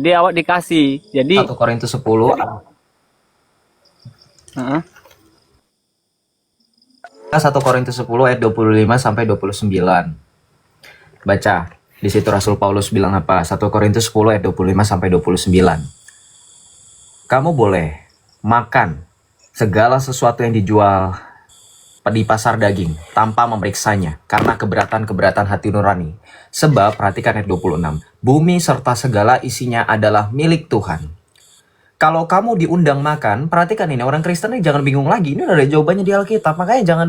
Jadi awak dikasih. Jadi 1 Korintus 10 Heeh. 1 Korintus 10 ayat 25 sampai 29. Baca. Di situ Rasul Paulus bilang apa? 1 Korintus 10 ayat 25 sampai 29. Kamu boleh makan segala sesuatu yang dijual di pasar daging tanpa memeriksanya karena keberatan-keberatan hati nurani. Sebab, perhatikan ayat 26, bumi serta segala isinya adalah milik Tuhan. Kalau kamu diundang makan, perhatikan ini, orang Kristen ini jangan bingung lagi. Ini udah ada jawabannya di Alkitab, makanya jangan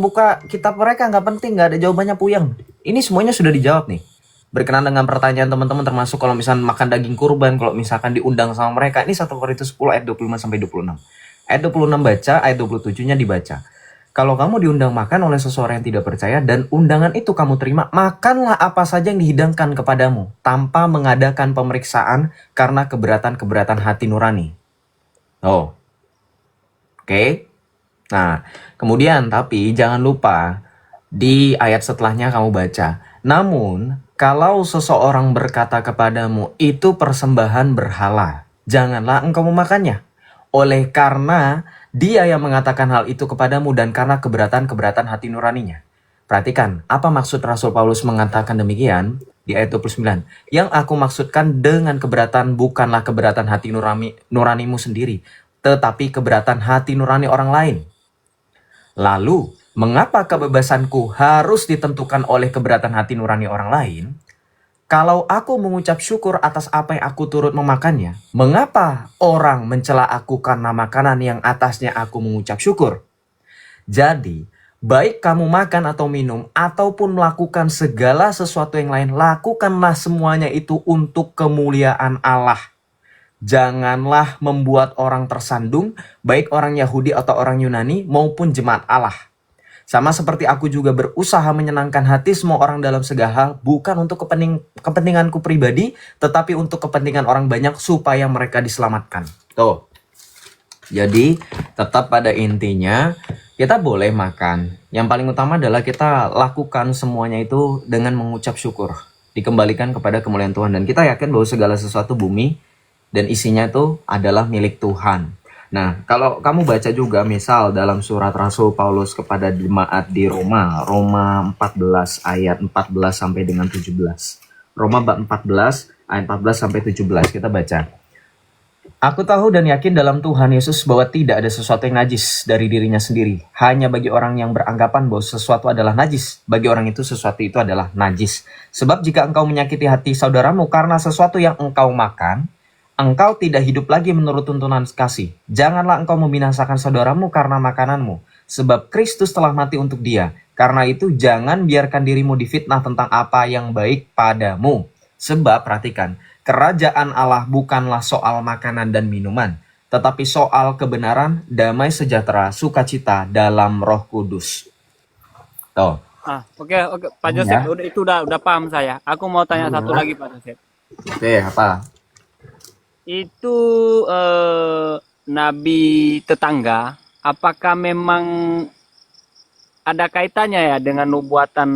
buka kitab mereka, nggak penting, nggak ada jawabannya, puyeng. Ini semuanya sudah dijawab nih. Berkenaan dengan pertanyaan teman-teman, termasuk kalau misalnya makan daging kurban, kalau misalkan diundang sama mereka, ini 1 Korintus 10 ayat 25 sampai 26. Ayat 26 baca, ayat 27-nya dibaca. Kalau kamu diundang makan oleh seseorang yang tidak percaya dan undangan itu kamu terima, makanlah apa saja yang dihidangkan kepadamu tanpa mengadakan pemeriksaan karena keberatan-keberatan hati nurani. Oh, oke. Nah, kemudian tapi jangan lupa di ayat setelahnya kamu baca. Namun, kalau seseorang berkata kepadamu, itu persembahan berhala, janganlah engkau memakannya. Oleh karena dia yang mengatakan hal itu kepadamu dan karena keberatan-keberatan hati nuraninya. Perhatikan, apa maksud Rasul Paulus mengatakan demikian di ayat 29. Yang aku maksudkan dengan keberatan bukanlah keberatan hati nuranimu sendiri, tetapi keberatan hati nurani orang lain. Lalu, mengapa kebebasanku harus ditentukan oleh keberatan hati nurani orang lain? Kalau aku mengucap syukur atas apa yang aku turut memakannya, mengapa orang mencela aku karena makanan yang atasnya aku mengucap syukur? Jadi, baik kamu makan atau minum, ataupun melakukan segala sesuatu yang lain, lakukanlah semuanya itu untuk kemuliaan Allah. Janganlah membuat orang tersandung, baik orang Yahudi atau orang Yunani, maupun jemaat Allah. Sama seperti aku juga berusaha menyenangkan hati semua orang dalam segala hal, bukan untuk kepentinganku pribadi, tetapi untuk kepentingan orang banyak supaya mereka diselamatkan. Tuh. Jadi, tetap pada intinya, kita boleh makan. Yang paling utama adalah kita lakukan semuanya itu dengan mengucap syukur. Dikembalikan kepada kemuliaan Tuhan. Dan kita yakin bahwa segala sesuatu bumi dan isinya itu adalah milik Tuhan. Nah, kalau kamu baca juga misal dalam surat Rasul Paulus kepada jemaat di Roma, Roma 14 ayat 14 sampai dengan 17. Roma bab 14 ayat 14 sampai 17 kita baca. Aku tahu dan yakin dalam Tuhan Yesus bahwa tidak ada sesuatu yang najis dari dirinya sendiri. Hanya bagi orang yang beranggapan bahwa sesuatu adalah najis, bagi orang itu sesuatu itu adalah najis. Sebab jika engkau menyakiti hati saudaramu karena sesuatu yang engkau makan, engkau tidak hidup lagi menurut tuntunan kasih. Janganlah engkau membinasakan saudaramu karena makananmu, sebab Kristus telah mati untuk dia. Karena itu jangan biarkan dirimu difitnah tentang apa yang baik padamu. Sebab perhatikan, kerajaan Allah bukanlah soal makanan dan minuman, tetapi soal kebenaran, damai sejahtera, sukacita dalam Roh Kudus. Tuh. Oke, Pak Joseph, itu udah paham saya. Aku mau tanya satu lagi, Pak Joseph. Oke, apa? Itu nabi tetangga, apakah memang ada kaitannya ya dengan nubuatan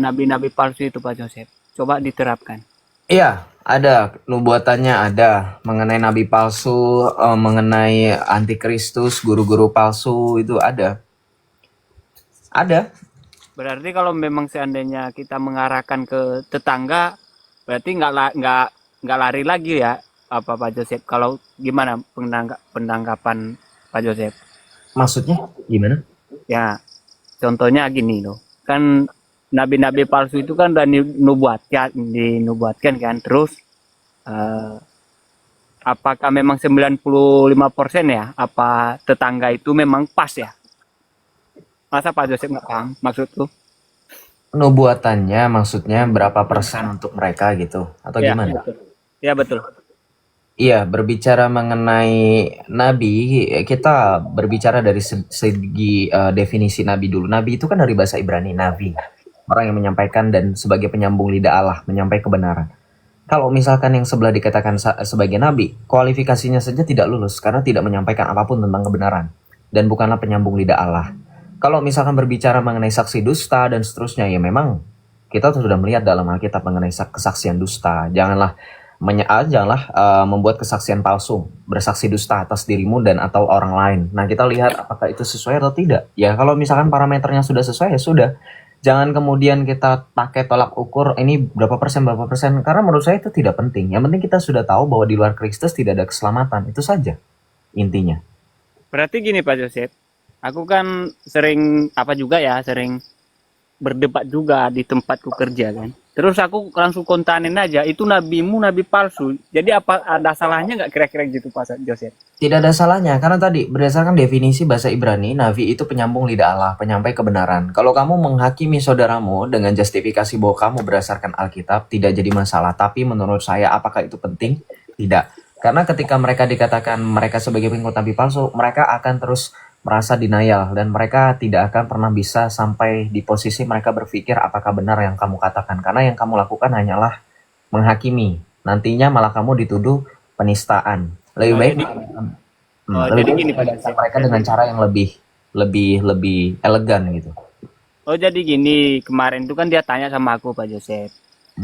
nabi-nabi palsu itu, Pak Joseph? Coba diterapkan. Iya, ada nubuatannya, ada mengenai nabi palsu, mengenai antikristus, guru-guru palsu itu ada. Ada. Berarti kalau memang seandainya kita mengarahkan ke tetangga, berarti nggak lari lagi ya, apa Pak Joseph? Kalau gimana penanggapan Pak Joseph? Maksudnya gimana? Ya, contohnya gini loh, kan nabi-nabi palsu itu kan udah dinubuatkan kan, terus apakah memang 95% ya, apa tetangga itu memang pas ya? Masa Pak Joseph nggak paham maksudku? Nubuatannya maksudnya berapa persen untuk mereka gitu? Atau Ya, gimana? betul. Ya, betul. Iya, berbicara mengenai nabi, kita berbicara dari segi definisi nabi dulu. Nabi itu kan dari bahasa Ibrani, nabi. Orang yang menyampaikan dan sebagai penyambung lidah Allah, menyampaikan kebenaran. Kalau misalkan yang sebelah dikatakan sebagai nabi, kualifikasinya saja tidak lulus karena tidak menyampaikan apapun tentang kebenaran dan bukanlah penyambung lidah Allah. Kalau misalkan berbicara mengenai saksi dusta dan seterusnya, ya memang Kita tuh sudah melihat dalam Alkitab mengenai kesaksian dusta. Janganlah membuat kesaksian palsu, bersaksi dusta atas dirimu dan atau orang lain. Nah, kita lihat apakah itu sesuai atau tidak. Ya, kalau misalkan parameternya sudah sesuai, ya sudah. Jangan kemudian kita pakai tolak ukur ini berapa persen, karena menurut saya itu tidak penting. Yang penting kita sudah tahu bahwa di luar Kristus tidak ada keselamatan. Itu saja intinya. Berarti gini Pak Joseph, aku kan sering sering berdebat juga di tempatku kerja kan. Terus aku langsung kontanin aja, itu nabimu nabi palsu. Jadi apa ada salahnya nggak kira-kira gitu Pak Joseph? Tidak ada salahnya, karena tadi berdasarkan definisi bahasa Ibrani, nabi itu penyambung lidah Allah, penyampai kebenaran. Kalau kamu menghakimi saudaramu dengan justifikasi bahwa kamu berdasarkan Alkitab, tidak jadi masalah. Tapi menurut saya, apakah itu penting? Tidak. Karena ketika mereka dikatakan mereka sebagai pengikut nabi palsu, mereka akan terus merasa denial dan mereka tidak akan pernah bisa sampai di posisi mereka berpikir apakah benar yang kamu katakan, karena yang kamu lakukan hanyalah menghakimi. Nantinya malah kamu dituduh penistaan. Lebih baik Jadi gini Pak Joseph. mereka dengan cara yang lebih elegan gitu. Oh jadi gini, kemarin itu kan dia tanya sama aku Pak Joseph.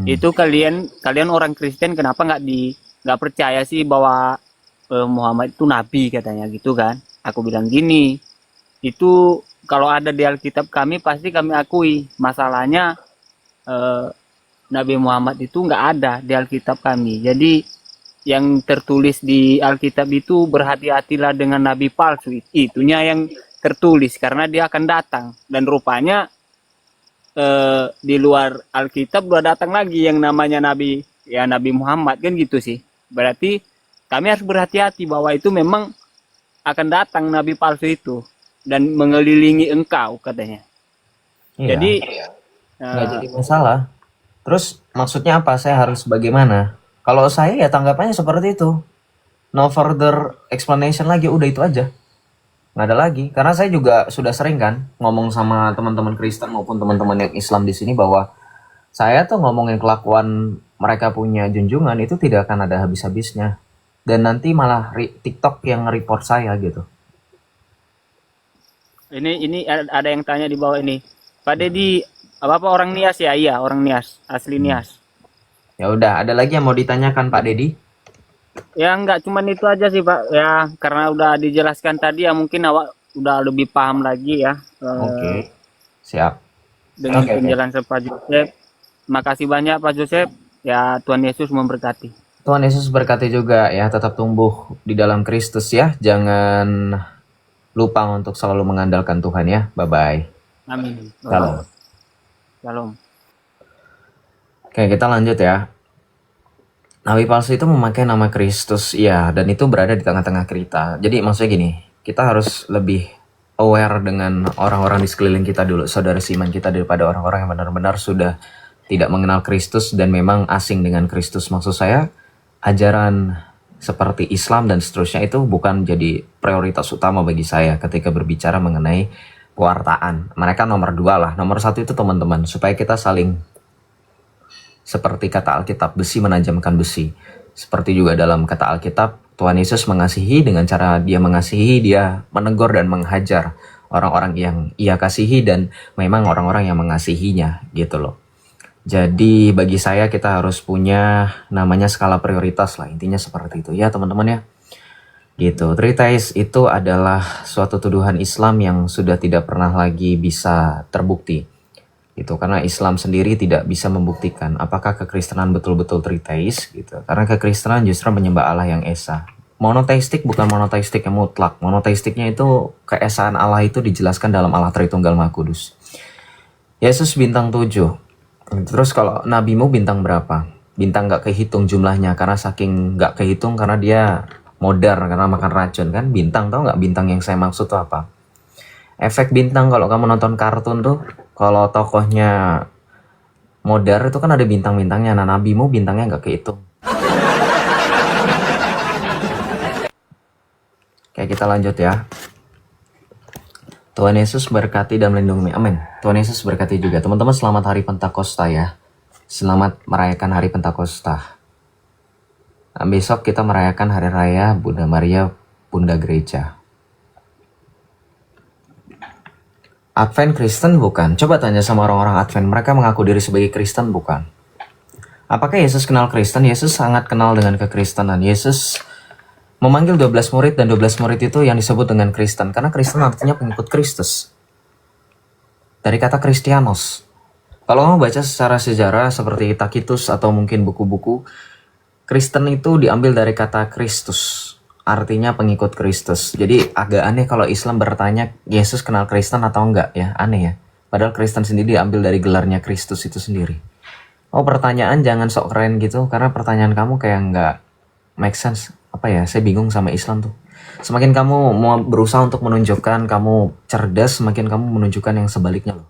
Itu kalian orang Kristen kenapa nggak percaya sih bahwa Muhammad itu nabi katanya gitu kan? Aku bilang gini, itu kalau ada di Alkitab kami pasti kami akui. Masalahnya Nabi Muhammad itu nggak ada di Alkitab kami. Jadi yang tertulis di Alkitab itu berhati-hatilah dengan nabi palsu. Itunya yang tertulis karena dia akan datang. Dan rupanya di luar Alkitab udah datang lagi yang namanya Nabi Muhammad kan gitu sih. Berarti kami harus berhati-hati bahwa itu memang akan datang nabi palsu itu dan mengelilingi engkau katanya. Iya. Jadi nggak jadi masalah. Terus maksudnya apa? Saya harus bagaimana? Kalau saya ya tanggapannya seperti itu. No further explanation lagi, udah itu aja. Nggak ada lagi. Karena saya juga sudah sering kan ngomong sama teman-teman Kristen maupun teman-teman yang Islam di sini bahwa saya tuh ngomongin kelakuan mereka punya junjungan itu tidak akan ada habis-habisnya. Dan nanti malah TikTok yang report saya gitu. ini ada yang tanya di bawah ini. Pak Dedi, apa orang Nias ya? Iya, orang Nias, asli Nias. Ya udah, ada lagi yang mau ditanyakan Pak Dedi? Ya enggak cuman itu aja sih Pak. Ya karena udah dijelaskan tadi ya mungkin awak udah lebih paham lagi ya. Oke. Siap. Dengan Oke. penjelasan Pak Joseph. Makasih banyak Pak Joseph. Ya Tuhan Yesus memberkati. Tuhan Yesus berkati juga ya, tetap tumbuh di dalam Kristus ya. Jangan lupa untuk selalu mengandalkan Tuhan ya. Bye-bye. Amin. Shalom. Shalom. Oke, kita lanjut ya. Nabi palsu itu memakai nama Kristus, ya, dan itu berada di tengah-tengah kita. Jadi maksudnya gini, kita harus lebih aware dengan orang-orang di sekeliling kita dulu, saudara seiman kita, daripada orang-orang yang benar-benar sudah tidak mengenal Kristus dan memang asing dengan Kristus. Maksud saya, ajaran seperti Islam dan seterusnya itu bukan jadi prioritas utama bagi saya ketika berbicara mengenai pewartaan. Mereka nomor 2 lah. Nomor 1 itu teman-teman, supaya kita saling, seperti kata Alkitab, besi menajamkan besi. Seperti juga dalam kata Alkitab, Tuhan Yesus mengasihi, dengan cara dia mengasihi, dia menegur dan menghajar orang-orang yang ia kasihi dan memang orang-orang yang mengasihinya gitu loh. Jadi bagi saya kita harus punya namanya skala prioritas lah, intinya seperti itu ya teman-teman ya. Gitu. Tritheis itu adalah suatu tuduhan Islam yang sudah tidak pernah lagi bisa terbukti. Gitu, karena Islam sendiri tidak bisa membuktikan apakah kekristenan betul-betul tritheis gitu. Karena kekristenan justru menyembah Allah yang esa. Monoteistik bukan monoteistik yang mutlak. Monoteistiknya itu keesaan Allah itu dijelaskan dalam Allah Tritunggal Maha Kudus. Yesus bintang 7. Terus kalau nabimu bintang berapa? Bintang gak kehitung jumlahnya karena saking gak kehitung karena dia modar karena makan racun kan. Bintang, tau gak bintang yang saya maksud tuh apa? Efek bintang kalau kamu nonton kartun tuh, kalau tokohnya modar itu kan ada bintang-bintangnya. Nah nabimu bintangnya gak kehitung. Oke, kita lanjut ya. Tuhan Yesus berkati dan melindungi. Amin. Tuhan Yesus berkati juga. Teman-teman, selamat hari Pentakosta ya. Selamat merayakan hari Pentakosta. Nah, besok kita merayakan hari raya Bunda Maria, Bunda Gereja. Advent Kristen bukan? Coba tanya sama orang-orang Advent, mereka mengaku diri sebagai Kristen bukan? Apakah Yesus kenal Kristen? Yesus sangat kenal dengan kekristenan. Yesus memanggil 12 murid dan 12 murid itu yang disebut dengan Kristen. Karena Kristen artinya pengikut Kristus. Dari kata Kristianos. Kalau kamu baca secara sejarah seperti Tacitus atau mungkin buku-buku, Kristen itu diambil dari kata Kristus. Artinya pengikut Kristus. Jadi agak aneh kalau Islam bertanya Yesus kenal Kristen atau enggak ya. Aneh ya. Padahal Kristen sendiri diambil dari gelarnya Kristus itu sendiri. Oh, pertanyaan jangan sok keren gitu. Karena pertanyaan kamu kayak enggak make sense. Apa ya, saya bingung sama Islam tuh. Semakin kamu mau berusaha untuk menunjukkan kamu cerdas, semakin kamu menunjukkan yang sebaliknya loh.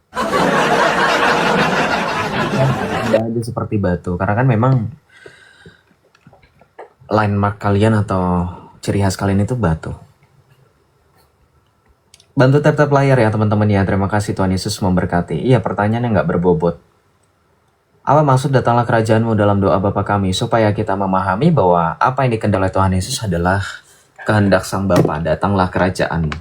Anda aja seperti batu. Karena kan memang landmark kalian atau ciri khas kalian itu batu. Bantu tap-tap layar ya teman-teman ya. Terima kasih, Tuhan Yesus memberkati. Iya, pertanyaannya nggak berbobot. Apa maksud datanglah kerajaanmu dalam doa Bapa kami? Supaya kita memahami bahwa apa yang dikehendaki Tuhan Yesus adalah kehendak Sang Bapa. Datanglah kerajaanmu.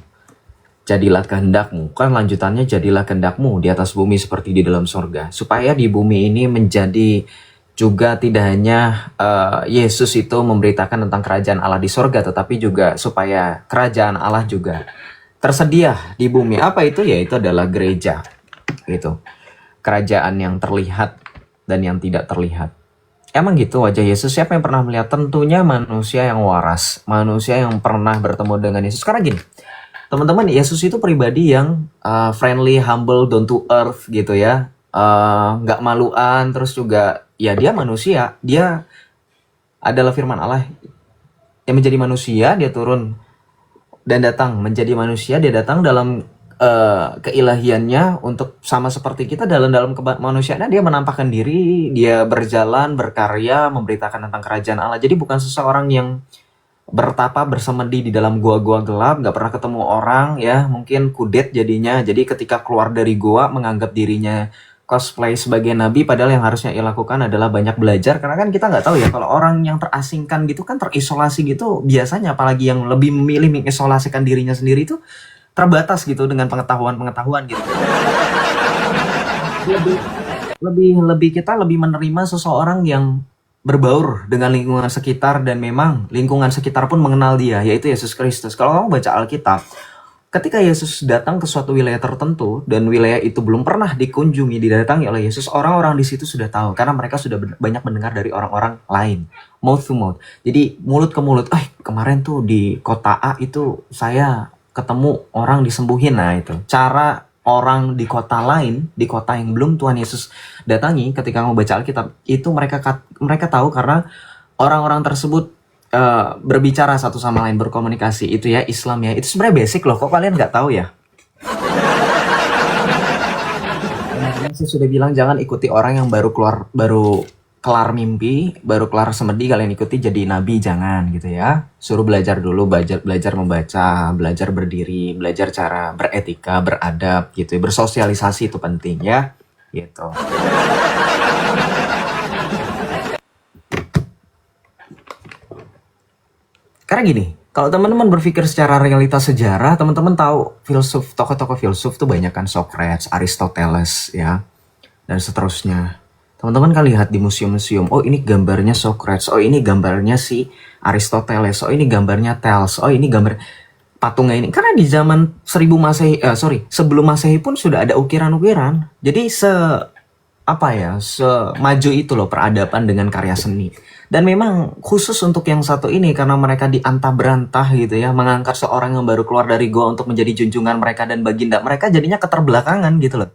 Jadilah kehendakmu. Kan lanjutannya jadilah kehendakmu di atas bumi seperti di dalam surga. Supaya di bumi ini menjadi juga tidak hanya Yesus itu memberitakan tentang kerajaan Allah di sorga, tetapi juga supaya kerajaan Allah juga tersedia di bumi. Apa itu? Ya itu adalah gereja. Gitu. Kerajaan yang terlihat dan yang tidak terlihat. Emang gitu wajah Yesus. Siapa yang pernah melihat? Tentunya manusia yang waras. Manusia yang pernah bertemu dengan Yesus. Karena gini, teman-teman, Yesus itu pribadi yang friendly, humble, down to earth gitu ya. Nggak maluan, terus juga ya dia manusia, dia adalah firman Allah yang menjadi manusia, dia turun dan datang menjadi manusia, dia datang dalam keilahiannya untuk sama seperti kita dalam kemanusiaannya, dia menampakkan diri, dia berjalan, berkarya, memberitakan tentang kerajaan Allah. Jadi bukan seseorang yang bertapa bersemedi di dalam gua-gua gelap, nggak pernah ketemu orang ya, mungkin kudet jadinya. Jadi ketika keluar dari gua menganggap dirinya cosplay sebagai nabi, padahal yang harusnya ia lakukan adalah banyak belajar. Karena kan kita nggak tahu ya, kalau orang yang terasingkan gitu kan, terisolasi gitu, biasanya apalagi yang lebih memilih mengisolasikan dirinya sendiri itu terbatas gitu dengan pengetahuan gitu. Lebih kita lebih menerima seseorang yang berbaur dengan lingkungan sekitar, dan memang lingkungan sekitar pun mengenal dia, yaitu Yesus Kristus. Kalau kamu baca Alkitab, ketika Yesus datang ke suatu wilayah tertentu dan wilayah itu belum pernah dikunjungi, didatangi oleh Yesus, orang-orang di situ sudah tahu karena mereka sudah banyak mendengar dari orang-orang lain, mouth to mouth. Jadi mulut ke mulut, kemarin tuh di kota A itu saya ketemu orang disembuhin. Nah itu cara orang di kota lain, di kota yang belum Tuhan Yesus datangi, ketika mau baca Alkitab itu mereka tahu karena orang-orang tersebut berbicara satu sama lain, berkomunikasi. Itu ya Islam ya, itu sebenarnya basic loh, kok kalian nggak tahu ya? Saya sudah bilang jangan ikuti orang yang baru kelar mimpi, baru kelar semedi kalian ikuti jadi nabi, jangan gitu ya. Suruh belajar dulu, belajar membaca, belajar berdiri, belajar cara beretika, beradab gitu ya. Bersosialisasi itu penting ya, gitu. Karena gini, kalau teman-teman berpikir secara realitas sejarah, teman-teman tahu filsuf, tokoh-tokoh filsuf tuh banyak kan, Socrates, Aristoteles ya, dan seterusnya. Teman-teman kan lihat di museum-museum, oh ini gambarnya Socrates, oh ini gambarnya si Aristoteles, oh ini gambarnya Thales, oh ini gambar patungnya ini. Karena di zaman sebelum Masehi pun sudah ada ukiran-ukiran. Jadi semaju itu loh peradaban dengan karya seni. Dan memang khusus untuk yang satu ini, karena mereka diantah berantah gitu ya, mengangkat seorang yang baru keluar dari gua untuk menjadi junjungan mereka dan baginda mereka, jadinya keterbelakangan gitu loh.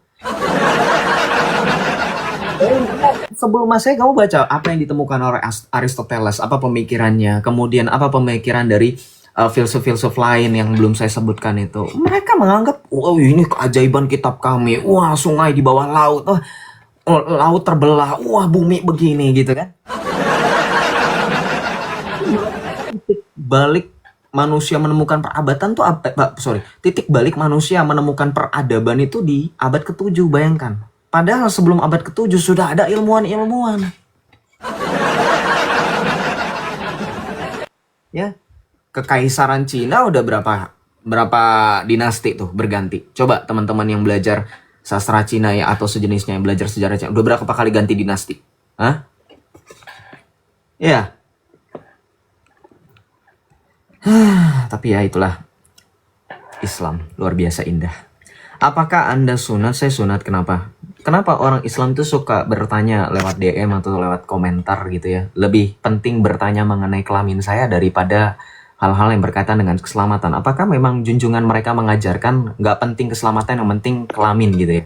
Sebelum Masehi kamu baca apa yang ditemukan oleh Aristoteles, apa pemikirannya, kemudian apa pemikiran dari filsuf-filsuf lain yang belum saya sebutkan itu. Mereka menganggap, wow ini keajaiban kitab kami, wah sungai di bawah laut, laut terbelah, wah bumi begini gitu kan. Titik balik manusia menemukan peradaban tuh titik balik manusia menemukan peradaban itu di abad ke-7, bayangkan. Padahal sebelum abad ke-7 sudah ada ilmuwan-ilmuwan. Ya, Kekaisaran Cina udah berapa berapa dinasti tuh berganti? Coba teman-teman yang belajar sastra Cina ya atau sejenisnya yang belajar sejarah Cina, udah berapa kali ganti dinasti? Hah? Ya, tapi ya itulah Islam, luar biasa indah. Apakah Anda sunat? Saya sunat. Kenapa? Kenapa orang Islam tuh suka bertanya lewat DM atau lewat komentar gitu ya? Lebih penting bertanya mengenai kelamin saya daripada hal-hal yang berkaitan dengan keselamatan. Apakah memang junjungan mereka mengajarkan nggak penting keselamatan, yang penting kelamin gitu ya?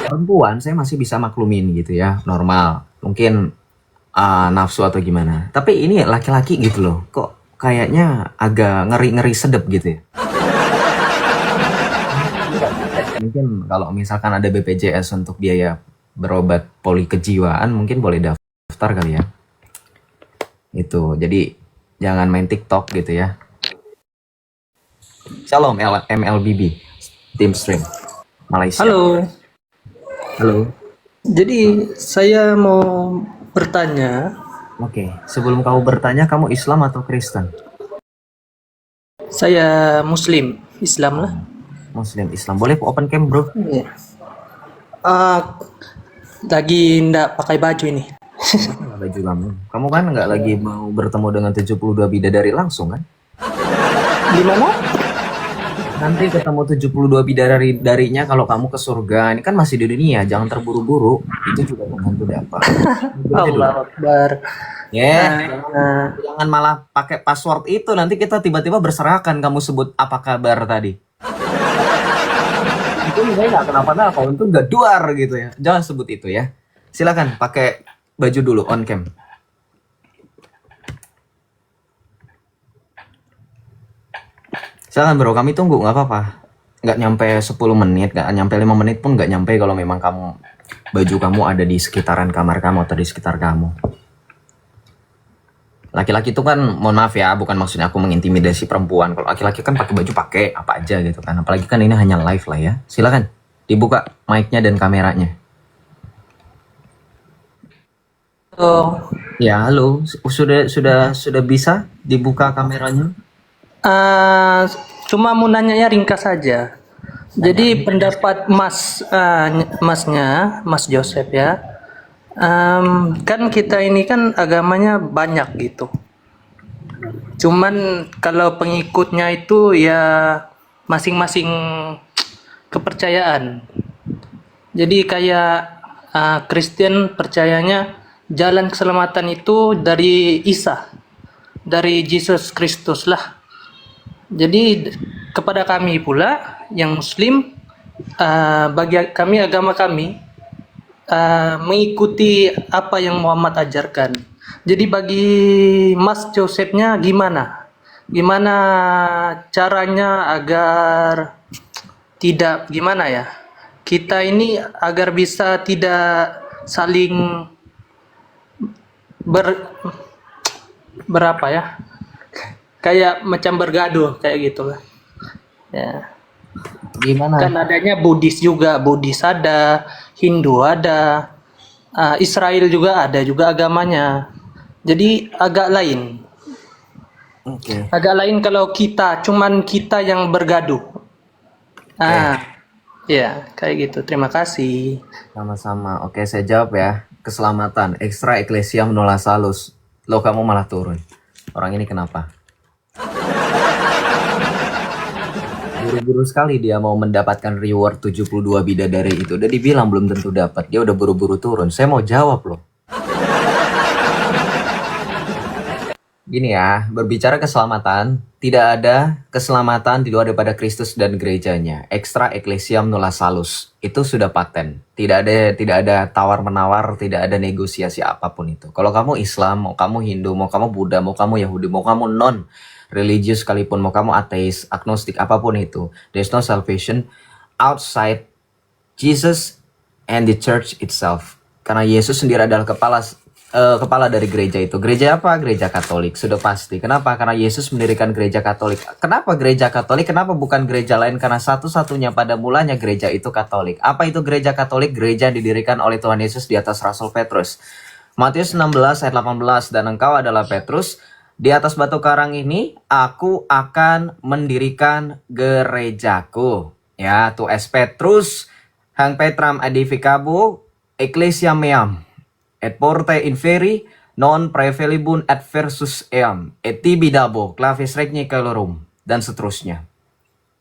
Perempuan saya masih bisa maklumin gitu ya, normal. Mungkin nafsu atau gimana. Tapi ini laki-laki gitu loh, kok kayaknya agak ngeri-ngeri sedep gitu ya. Mungkin kalau misalkan ada BPJS untuk biaya berobat poli kejiwaan, mungkin boleh daftar kali ya. Itu, jadi jangan main TikTok gitu ya. Shalom MLBB, Team Stream, Malaysia. Halo, Halo. jadi saya mau bertanya, Oke, sebelum kamu bertanya, kamu Islam atau Kristen? saya Muslim, Islam lah. Muslim, Islam. Boleh open cam, bro? Iya. Ah, lagi ndak pakai baju ini. Nggak baju kamu. Kamu kan nggak lagi mau bertemu dengan 72 bidadari langsung kan? Di mana? Nanti ketemu 72 bidadari darinya kalau kamu ke surga. Ini kan masih di dunia, jangan terburu-buru. Itu juga tentu dapat. Allah Akbar. Ya, Nah, jangan malah pakai password itu. Nanti kita tiba-tiba berserakan kamu sebut apa kabar tadi. Itu saya nggak kenapa-napa, itu nggak duar gitu ya. Jangan sebut itu ya. Silakan pakai baju dulu on cam. Silakan bro, kami tunggu nggak apa-apa. Nggak nyampe 10 menit, nggak nyampe 5 menit pun nggak nyampe kalau memang baju kamu ada di sekitaran kamar kamu atau di sekitar kamu. Laki-laki itu kan, mohon maaf ya, bukan maksudnya aku mengintimidasi perempuan. Kalau laki-laki kan pakai baju pakai apa aja gitu kan. Apalagi kan ini hanya live lah ya. Silakan dibuka mic-nya dan kameranya. oh, Ya, halo. Sudah bisa dibuka kameranya? ah, cuma mau nanya ya ringkas saja. Jadi pendapat masnya, Mas Joseph ya, kan kita ini kan agamanya banyak gitu. Cuman kalau pengikutnya itu ya masing-masing kepercayaan. Jadi kayak Kristen percayanya jalan keselamatan itu dari Isa, dari Yesus Kristus lah. Jadi kepada kami pula yang Muslim, bagi kami agama kami mengikuti apa yang Muhammad ajarkan. Jadi bagi Mas Josephnya gimana? Gimana caranya agar tidak gimana ya? Kita ini agar bisa tidak saling berapa ya? Kayak macam bergaduh kayak gitulah. Ya. Gimana? Kan adanya Buddhis juga, Buddhis ada, Hindu ada, Israel juga ada juga agamanya. Jadi agak lain. Oke. Agak lain kalau cuman kita yang bergaduh. Ya, kayak gitu. Terima kasih. Sama-sama. Oke, saya jawab ya. Keselamatan, extra ecclesiam nola salus. Lo kamu malah turun. Orang ini kenapa? Buru-buru sekali dia mau mendapatkan reward 72 bidadari itu. Udah dibilang belum tentu dapat. Dia udah buru-buru turun. Saya mau jawab loh. Gini ya, berbicara keselamatan, tidak ada keselamatan di luar daripada Kristus dan gerejanya. Extra ecclesiam nulla salus. Itu sudah paten. Tidak ada tawar-menawar, tidak ada negosiasi apapun itu. Kalau kamu Islam, mau kamu Hindu, mau kamu Buddha, mau kamu Yahudi, mau kamu non religius sekalipun, mau kamu ateis, agnostik, apapun itu, there's no salvation outside Jesus and the church itself. Karena Yesus sendiri adalah kepala dari gereja itu. Gereja apa? Gereja Katolik. Sudah pasti. Kenapa? Karena Yesus mendirikan gereja Katolik. Kenapa gereja Katolik? Kenapa bukan gereja lain? Karena satu-satunya pada mulanya gereja itu Katolik. Apa itu gereja Katolik? Gereja yang didirikan oleh Tuhan Yesus di atas Rasul Petrus. Matius 16 ayat 18, dan engkau adalah Petrus, di atas batu karang ini aku akan mendirikan gerejaku. Ya, tu es Petrus hang Petram edificabo ecclesia meam et porte inferi non prevelibun adversus eam et tibi dabo clavis regni calorum, dan seterusnya.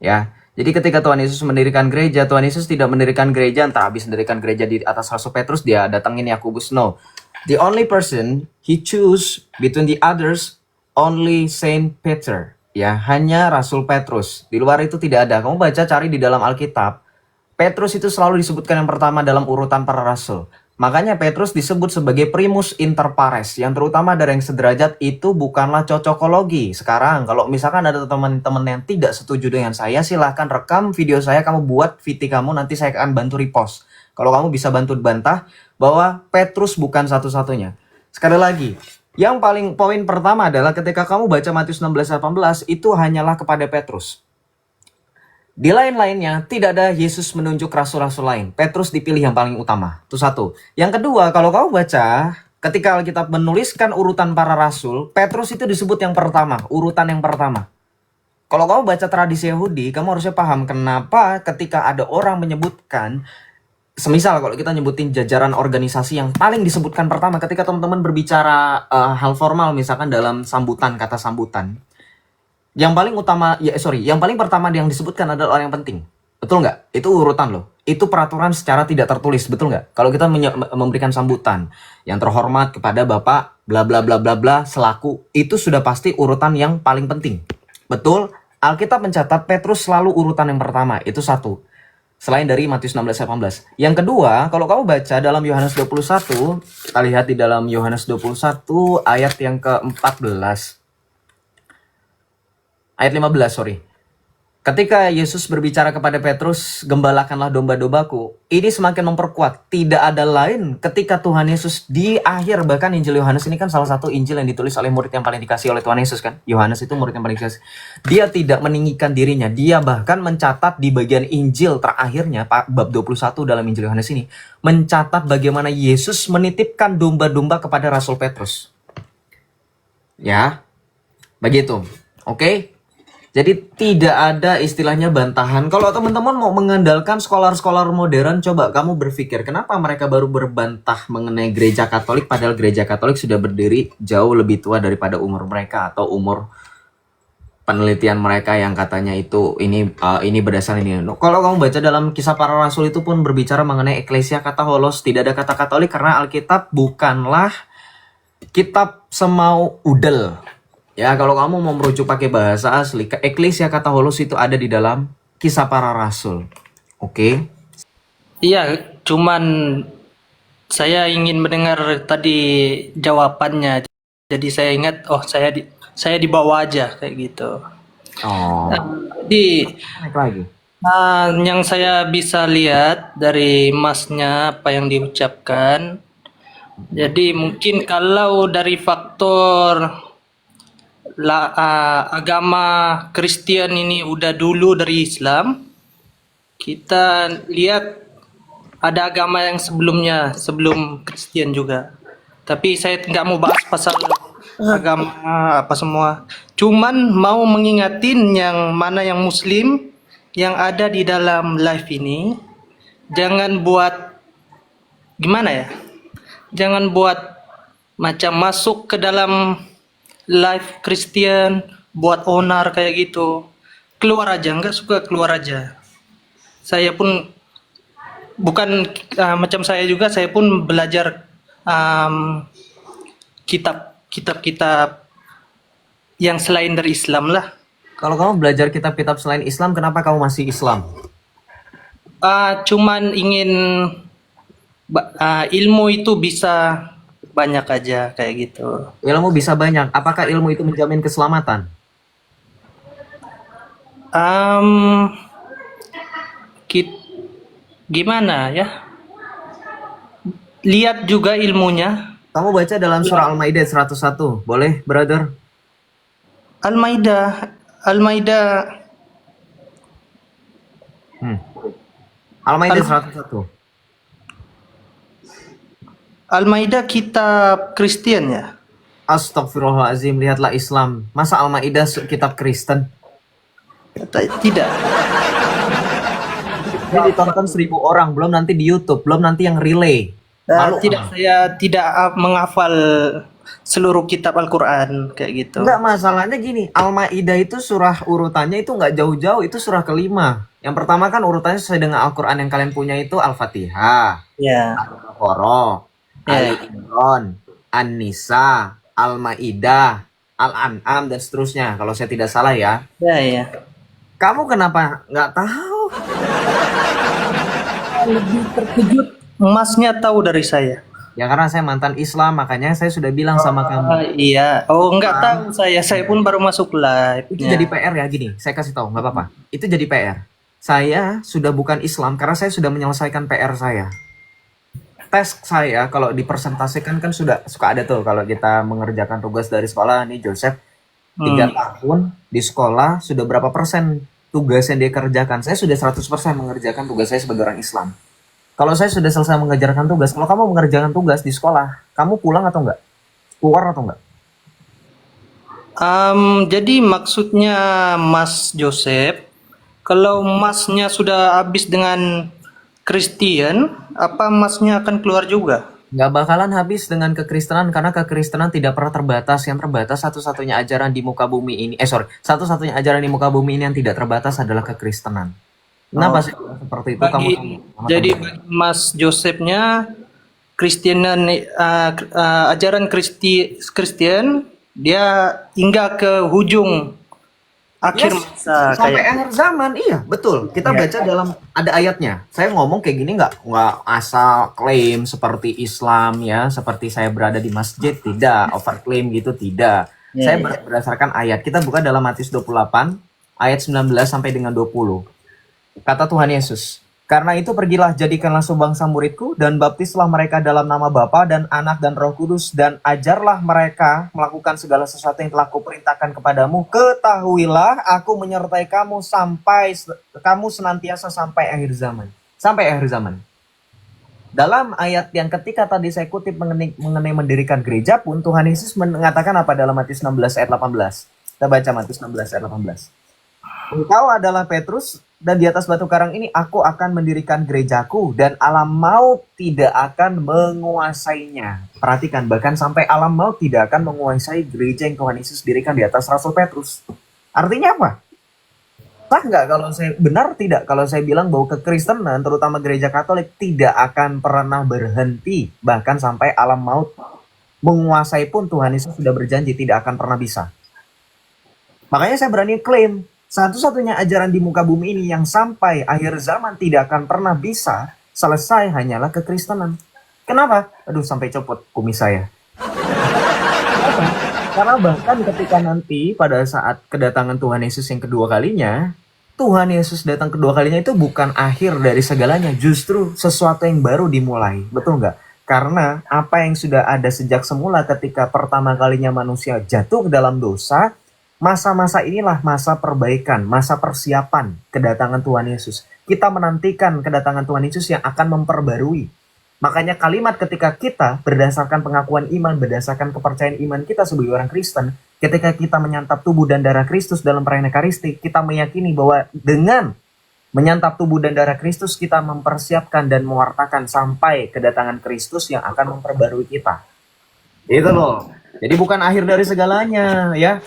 Ya, jadi ketika Tuhan Yesus mendirikan gereja, Tuhan Yesus tidak mendirikan gereja entah habis mendirikan gereja di atas Rasul Petrus dia datangin Yakobus. No, the only person he choose between the others only Saint Peter. Ya, hanya Rasul Petrus. Di luar itu tidak ada. Kamu baca cari di dalam Alkitab, Petrus itu selalu disebutkan yang pertama dalam urutan para rasul. Makanya Petrus disebut sebagai primus inter pares, yang terutama dari yang sederajat itu bukanlah cocokologi. Sekarang kalau misalkan ada teman-teman yang tidak setuju dengan saya, silahkan rekam video saya, kamu buat VT kamu, nanti saya akan bantu repost. Kalau kamu bisa bantu bantah bahwa Petrus bukan satu-satunya. Sekali lagi, yang paling poin pertama adalah ketika kamu baca Matius 16-18 itu hanyalah kepada Petrus. Di lain-lainnya, tidak ada Yesus menunjuk rasul-rasul lain. Petrus dipilih yang paling utama. Itu satu. Yang kedua, kalau kamu baca, ketika Alkitab menuliskan urutan para rasul, Petrus itu disebut yang pertama, urutan yang pertama. Kalau kamu baca tradisi Yahudi, kamu harusnya paham kenapa ketika ada orang menyebutkan, semisal kalau kita nyebutin jajaran organisasi yang paling disebutkan pertama, ketika teman-teman berbicara hal formal, misalkan dalam sambutan, kata sambutan, yang paling utama, yang paling pertama yang disebutkan adalah orang yang penting. Betul nggak? Itu urutan loh. Itu peraturan secara tidak tertulis, betul nggak? Kalau kita memberikan sambutan yang terhormat kepada Bapak, bla bla bla bla bla, selaku, itu sudah pasti urutan yang paling penting. Betul? Alkitab mencatat Petrus selalu urutan yang pertama, itu satu. Selain dari Matius 16-18. Yang kedua, kalau kamu baca dalam Yohanes 21, kita lihat di dalam Yohanes 21 ayat yang ke-14. Ayat 15, sorry. Ketika Yesus berbicara kepada Petrus, gembalakanlah domba-dombaku, ini semakin memperkuat. Tidak ada lain ketika Tuhan Yesus di akhir, bahkan Injil Yohanes ini kan salah satu Injil yang ditulis oleh murid yang paling dikasih oleh Tuhan Yesus kan. Yohanes itu murid yang paling dikasih. Dia tidak meninggikan dirinya. Dia bahkan mencatat di bagian Injil terakhirnya, bab 21 dalam Injil Yohanes ini, mencatat bagaimana Yesus menitipkan domba-domba kepada Rasul Petrus. Ya, begitu. Oke? Jadi tidak ada istilahnya bantahan. Kalau teman-teman mau mengandalkan scholar-scholar modern, coba kamu berpikir kenapa mereka baru berbantah mengenai gereja Katolik, padahal gereja Katolik sudah berdiri jauh lebih tua daripada umur mereka atau umur penelitian mereka yang katanya itu ini berdasarkan ini. Kalau kamu baca dalam Kisah Para Rasul itu pun berbicara mengenai eklesia kata holos, tidak ada kata Katolik karena Alkitab bukanlah kitab semau udel. Ya, kalau kamu mau merujuk pakai bahasa asli, eklesia kata holos itu ada di dalam Kisah Para Rasul. Oke? Iya, cuman saya ingin mendengar tadi jawabannya. Jadi saya ingat, saya dibawa aja kayak gitu. Oh, Jadi naik lagi. yang saya bisa lihat dari masnya apa yang diucapkan. Jadi mungkin kalau dari faktor agama Kristen ini udah dulu dari Islam, kita lihat ada agama yang sebelumnya, sebelum Kristen juga. Tapi saya nggak mau bahas pasal agama apa semua. Cuman mau mengingatin yang mana yang Muslim yang ada di dalam live ini, jangan buat gimana ya? Jangan buat macam masuk ke dalam live Kristen, buat onar kayak gitu. Keluar aja, nggak suka keluar aja. Saya pun bukan macam saya juga, saya pun belajar kitab-kitab yang selain dari Islam lah. Kalau kamu belajar kitab-kitab selain Islam, kenapa kamu masih Islam? Cuman ingin ilmu itu bisa banyak aja kayak gitu. Ilmu bisa banyak. Apakah ilmu itu menjamin keselamatan? Gimana ya? Lihat juga ilmunya. Kamu baca dalam surah Al-Maidah 101. Boleh, brother? Al-Maidah. Al-Maidah 101. Al-Maidah kitab Kristen ya? Astagfirullahaladzim, lihatlah Islam. Masa Al-Maidah kitab Kristen? Tidak. Ini ditonton 1.000 orang, belum nanti di YouTube, belum nanti yang relay. Malu Tidak, saya tidak menghafal seluruh kitab Al-Quran kayak gitu. Enggak, masalahnya gini, Al-Maidah itu surah urutannya itu enggak jauh-jauh, itu surah kelima. Yang pertama kan urutannya sesuai dengan Al-Quran yang kalian punya itu Al-Fatihah, Ya. Al-Baqarah, Ali Ya. Imran, An-Nisa, Al-Maidah, Al-An'am dan seterusnya. Kalau saya tidak salah ya. Ya, ya. Kamu kenapa nggak tahu? Lebih terkejut emasnya tahu dari saya. Ya karena saya mantan Islam, makanya saya sudah bilang sama kamu. Iya. Oh, nggak tahu saya. Saya pun baru masuk live. Itu jadi PR ya, gini, saya kasih tahu, nggak apa-apa. Itu jadi PR. Saya sudah bukan Islam karena saya sudah menyelesaikan PR saya. Tes saya kalau dipresentasikan kan suka ada tuh kalau kita mengerjakan tugas dari sekolah nih Joseph 3 tahun di sekolah sudah berapa persen tugas yang dia kerjakan. Saya sudah 100% mengerjakan tugas saya sebagai orang Islam. Kalau saya sudah selesai mengerjakan tugas, kalau kamu mengerjakan tugas di sekolah, kamu pulang atau enggak? Keluar atau enggak? Jadi maksudnya Mas Joseph, kalau masnya sudah habis dengan Kristen, apa masnya akan keluar juga? Nggak bakalan habis dengan kekristenan karena kekristenan tidak pernah terbatas. Yang terbatas satu-satunya ajaran di muka bumi ini. Satu-satunya ajaran di muka bumi ini yang tidak terbatas adalah kekristenan. Kenapa sih seperti itu? Jadi bagi Mas Josephnya Kristenan ajaran Kristen dia hingga ke hujung akhir Yes, masa sampai kayak akhir zaman, iya betul. Kita baca dalam ada ayatnya. Saya ngomong kayak gini nggak asal klaim seperti Islam ya, seperti saya berada di masjid, tidak overclaim gitu, tidak. Saya berdasarkan ayat. Kita buka dalam Matius 28 ayat 19 sampai dengan 20. Kata Tuhan Yesus, karena itu pergilah jadikanlah sebangsa muridku dan baptislah mereka dalam nama Bapa dan Anak dan Roh Kudus dan ajarlah mereka melakukan segala sesuatu yang telah kuperintahkan kepadamu. Ketahuilah aku menyertai kamu sampai kamu senantiasa sampai akhir zaman. Sampai akhir zaman. Dalam ayat yang ketika tadi saya kutip mengenai mendirikan gereja pun Tuhan Yesus mengatakan apa dalam Matius 16 ayat 18. Kita baca Matius 16 ayat 18. Engkau adalah Petrus dan di atas batu karang ini aku akan mendirikan gerejaku dan alam maut tidak akan menguasainya. Perhatikan, bahkan sampai alam maut tidak akan menguasai gereja yang Tuhan Yesus dirikan di atas Rasul Petrus. Artinya apa? Sah nggak kalau saya benar tidak kalau saya bilang bahwa kekristenan terutama gereja Katolik tidak akan pernah berhenti bahkan sampai alam maut menguasai pun Tuhan Yesus sudah berjanji tidak akan pernah bisa. Makanya saya berani klaim satu-satunya ajaran di muka bumi ini yang sampai akhir zaman tidak akan pernah bisa selesai hanyalah kekristenan. Kenapa? Aduh, sampai copot kumis saya. Kenapa? Karena bahkan ketika nanti pada saat kedatangan Tuhan Yesus yang kedua kalinya, Tuhan Yesus datang kedua kalinya itu bukan akhir dari segalanya, justru sesuatu yang baru dimulai. Betul nggak? Karena apa yang sudah ada sejak semula ketika pertama kalinya manusia jatuh ke dalam dosa, masa-masa inilah masa perbaikan, masa persiapan kedatangan Tuhan Yesus. Kita menantikan kedatangan Tuhan Yesus yang akan memperbarui. Makanya kalimat ketika kita berdasarkan pengakuan iman, berdasarkan kepercayaan iman kita sebagai orang Kristen, ketika kita menyantap tubuh dan darah Kristus dalam perayaan Ekaristi, kita meyakini bahwa dengan menyantap tubuh dan darah Kristus kita mempersiapkan dan mewartakan sampai kedatangan Kristus yang akan memperbarui kita. Itu loh. Jadi bukan akhir dari segalanya, ya.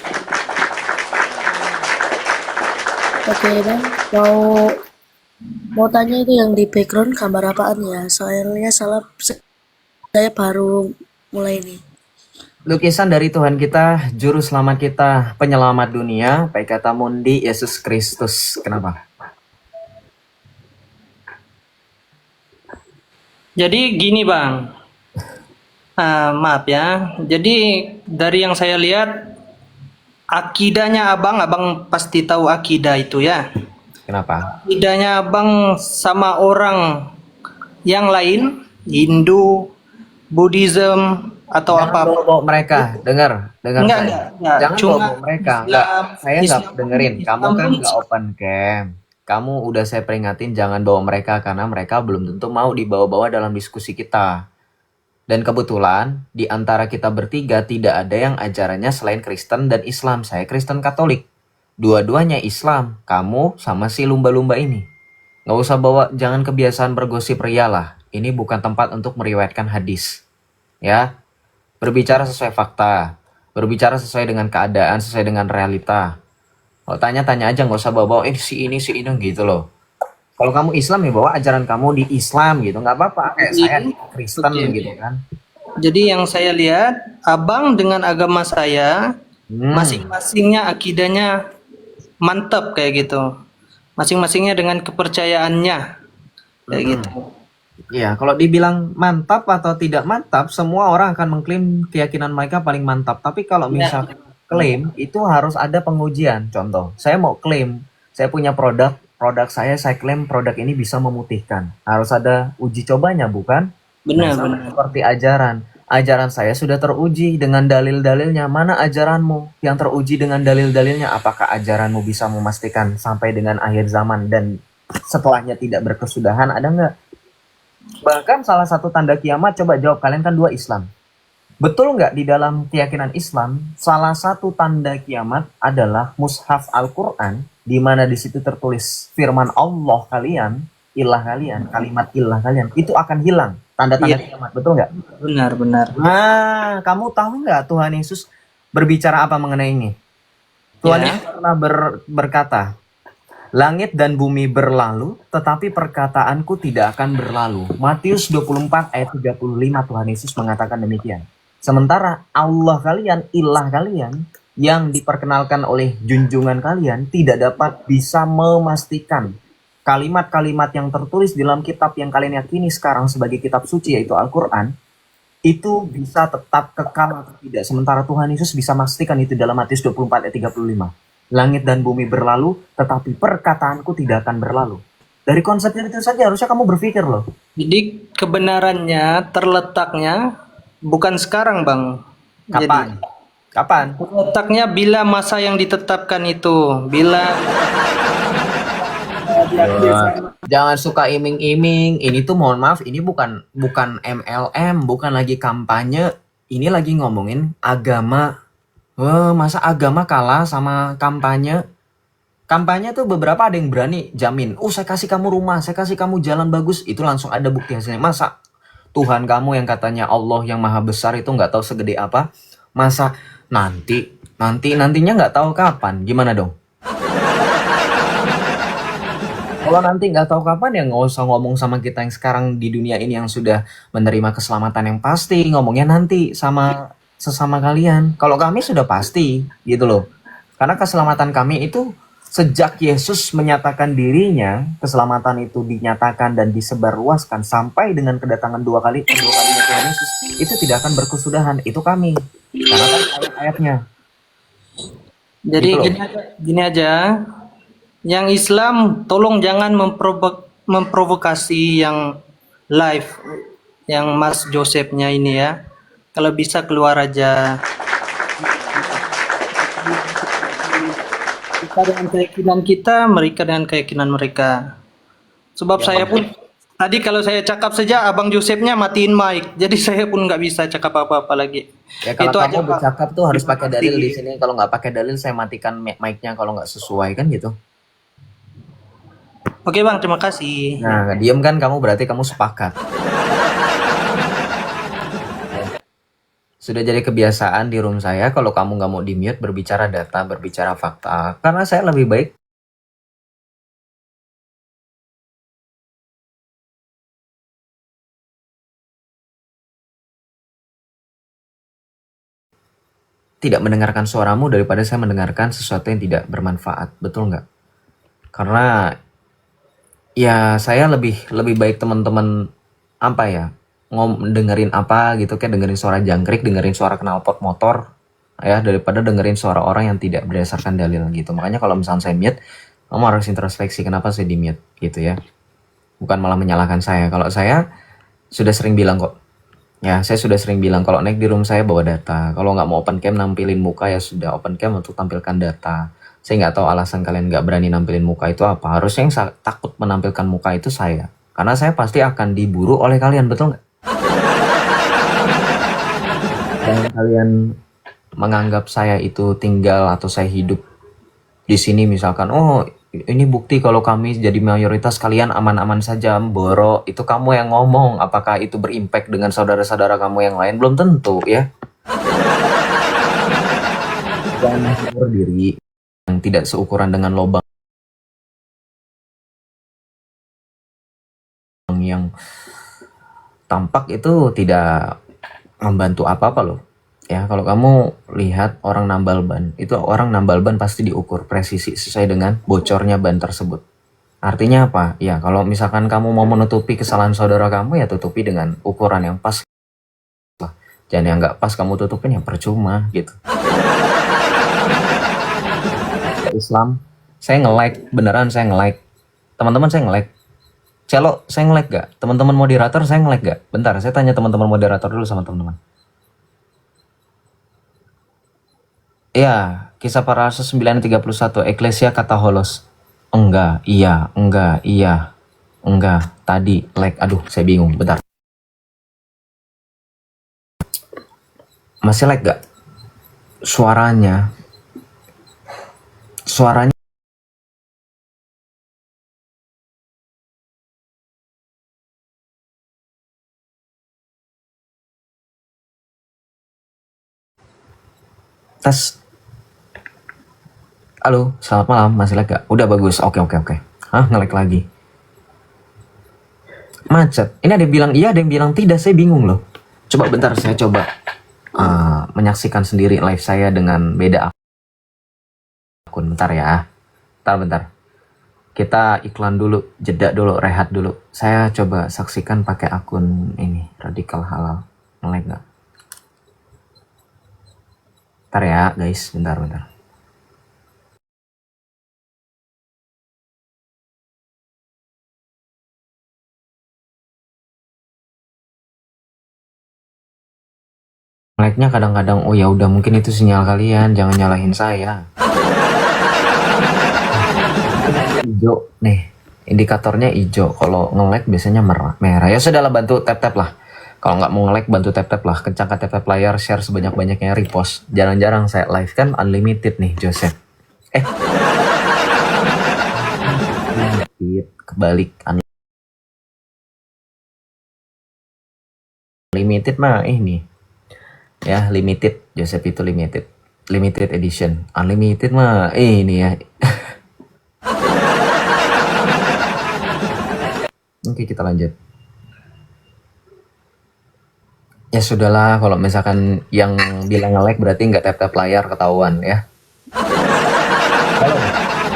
Oke, dan mau tanya itu yang di background gambar apaan ya? Soalnya saya baru mulai nih. Lukisan dari Tuhan kita, Juru Selamat kita, Penyelamat dunia, Paikata Mundi, Yesus Kristus. Kenapa? Jadi gini Bang, maaf ya. Jadi dari yang saya lihat akidahnya abang pasti tahu akidah itu ya. Kenapa? Akidahnya abang sama orang yang lain, Hindu, Buddhism atau Jangan apa? bawa mereka, dengar Enggak, saya. enggak. Jangan Cuma bawa mereka, Islam, enggak. Saya nggak Islam- dengerin. Kamu Islam kan pun nggak open cam. Kamu udah saya peringatin jangan bawa mereka karena mereka belum tentu mau dibawa-bawa dalam diskusi kita. Dan kebetulan di antara kita bertiga tidak ada yang ajarannya selain Kristen dan Islam. Saya Kristen Katolik. Dua-duanya Islam, kamu sama si lumba-lumba ini. Nggak usah bawa, jangan kebiasaan bergosip ria lah. Ini bukan tempat untuk meriwayatkan hadis. Ya, berbicara sesuai fakta. Berbicara sesuai dengan keadaan, sesuai dengan realita. Kalau tanya-tanya aja, nggak usah bawa-bawa si ini gitu loh. Kalau kamu Islam ya bawa ajaran kamu di Islam gitu, nggak apa-apa. Kayak saya di Kristen Oke. gitu kan. Jadi yang saya lihat, abang dengan agama saya, Hmm. masing-masingnya akidahnya mantap kayak gitu. Masing-masingnya dengan kepercayaannya kayak gitu. Iya, kalau dibilang mantap atau tidak mantap, semua orang akan mengklaim keyakinan mereka paling mantap. Tapi kalau misal klaim, itu harus ada pengujian. Contoh, saya mau klaim, saya punya produk saya klaim produk ini bisa memutihkan. Harus ada uji cobanya, bukan? Benar, Sama benar. seperti ajaran. Ajaran saya sudah teruji dengan dalil-dalilnya. Mana ajaranmu yang teruji dengan dalil-dalilnya? Apakah ajaranmu bisa memastikan sampai dengan akhir zaman dan setelahnya tidak berkesudahan? Ada nggak? Bahkan salah satu tanda kiamat, coba jawab, kalian kan dua Islam. Betul nggak di dalam keyakinan Islam, salah satu tanda kiamat adalah mushaf Al-Quran, di mana di situ tertulis firman Allah kalian, ilah kalian, kalimat ilah kalian, itu akan hilang. Tanda-tanda Iya. kiamat, betul nggak? Benar, benar. Nah, kamu tahu nggak Tuhan Yesus berbicara apa mengenai ini? Tuhan Ya. Yesus pernah berkata, langit dan bumi berlalu, tetapi perkataanku tidak akan berlalu. Matius 24 ayat 35 Tuhan Yesus mengatakan demikian. Sementara Allah kalian, ilah kalian, yang diperkenalkan oleh junjungan kalian, tidak dapat bisa memastikan kalimat-kalimat yang tertulis di dalam kitab yang kalian yakini sekarang sebagai kitab suci, yaitu Al-Quran, itu bisa tetap kekal atau tidak. Sementara Tuhan Yesus bisa memastikan itu dalam Matius 24 ayat 35. Langit dan bumi berlalu, tetapi perkataanku tidak akan berlalu. Dari konsep itu saja harusnya kamu berpikir loh. Jadi kebenarannya terletaknya bukan sekarang, Bang. Kapan? Kapan? Terletaknya bila masa yang ditetapkan itu, bila Jangan suka iming-iming. Ini tuh mohon maaf, ini bukan MLM, bukan lagi kampanye. Ini lagi ngomongin agama. Masa agama kalah sama kampanye? Kampanye tuh beberapa ada yang berani jamin, saya kasih kamu rumah, saya kasih kamu jalan bagus, itu langsung ada bukti hasilnya. Masa Tuhan kamu yang katanya Allah yang maha besar itu nggak tahu segede apa? Masa nantinya nggak tahu kapan? Gimana dong? Kalau nanti nggak tahu kapan ya nggak usah ngomong sama kita yang sekarang di dunia ini yang sudah menerima keselamatan yang pasti. Ngomongnya nanti sama sesama kalian. Kalau kami sudah pasti gitu loh. Karena keselamatan kami itu sejak Yesus menyatakan dirinya, keselamatan itu dinyatakan dan disebarluaskan sampai dengan kedatangan dua kalinya Tuhan Yesus, itu tidak akan berkesudahan. Itu kami. Karena kan ayat-ayatnya. jadi Gitu loh. gini aja. Yang Islam tolong jangan memprovokasi yang live, yang Mas Josephnya ini ya. Kalau bisa keluar aja. Kita dengan keyakinan kita, mereka dengan keyakinan mereka. Sebab saya pun tadi kalau saya cakap saja, Abang Josephnya matiin mic, jadi saya pun nggak bisa cakap apa-apa lagi. Ya kalau Itu kamu aja, Pak. bercakap tuh harus pakai dalil di sini. Kalau nggak pakai dalil saya matikan mic-nya kalau nggak sesuai kan gitu. Oke Bang, terima kasih. Nah, diem kan kamu berarti kamu sepakat. Sudah jadi kebiasaan di room saya kalau kamu nggak mau di mute berbicara data, berbicara fakta. Karena saya lebih baik tidak mendengarkan suaramu daripada saya mendengarkan sesuatu yang tidak bermanfaat. Betul nggak? Karena ya saya lebih baik teman-teman apa ya dengerin apa gitu, kayak dengerin suara jangkrik, dengerin suara knalpot motor ya, daripada dengerin suara orang yang tidak berdasarkan dalil gitu. Makanya kalau misalnya saya mute, kamu harus introspeksi kenapa saya di mute gitu ya, bukan malah menyalahkan saya. Kalau saya sudah sering bilang kok ya, saya sudah sering bilang kalau naik di room saya bawa data. Kalau nggak mau open cam nampilin muka ya sudah open cam untuk tampilkan data. Saya nggak tahu alasan kalian nggak berani nampilin muka itu apa. Harusnya yang takut menampilkan muka itu saya. Karena saya pasti akan diburu oleh kalian, betul nggak? Jangan kalian menganggap saya itu tinggal atau saya hidup di sini misalkan, oh ini bukti kalau kami jadi mayoritas kalian aman-aman saja, Boro. Itu kamu yang ngomong, apakah itu berimpact dengan saudara-saudara kamu yang lain? Belum tentu ya. Jangan mengukur diri yang tidak seukuran dengan lobang yang tampak itu tidak membantu apa-apa loh. Ya, kalau kamu lihat orang nambal ban, itu orang nambal ban pasti diukur presisi sesuai dengan bocornya ban tersebut. Artinya apa? Ya, kalau misalkan kamu mau menutupi kesalahan saudara kamu, ya tutupi dengan ukuran yang pas lah. Jangan yang nggak pas kamu tutupin, yang percuma gitu. Islam, saya nge-like, beneran saya nge-like. Teman-teman saya nge-like. Celo, saya nge-like gak? Teman-teman moderator saya nge-like gak? Bentar, saya tanya teman-teman moderator dulu sama teman-teman. Iya, Kisah Para Rasul 9:31, Eklesia kata holos. Enggak, iya, enggak, iya, enggak. Tadi, like, aduh, saya bingung, bentar. Masih like gak? Suaranya tes. Halo, selamat malam, masih like gak? Udah bagus, oke. Hah, nge-like lagi. Macet. Ini ada yang bilang iya, ada yang bilang tidak, saya bingung loh. Coba bentar, saya coba menyaksikan sendiri live saya dengan beda akun. Bentar ya. Bentar. Kita iklan dulu, jeda dulu, rehat dulu. Saya coba saksikan pakai akun ini, Radikal Halal. Nge-like gak? Bentar ya guys, bentar. Like-nya kadang-kadang, oh ya udah mungkin itu sinyal kalian, jangan nyalahin saya. Hijau nih, indikatornya hijau. Kalau nge-like biasanya merah. Ya sudahlah, bantu tap-tap lah. Kalau nggak mau nge-like, bantu tap-tap lah. Kencangkan tap-tap layar, share sebanyak-banyaknya, repost. Jarang-jarang saya live kan, unlimited nih Joseph. Kebalik, unlimited mah ini. Ya, limited. Joseph itu limited edition. Unlimited mah ini ya. Oke, kita lanjut. Ya sudahlah, kalau misalkan yang bilang nge-like berarti nggak tap-tap layar, ketahuan ya.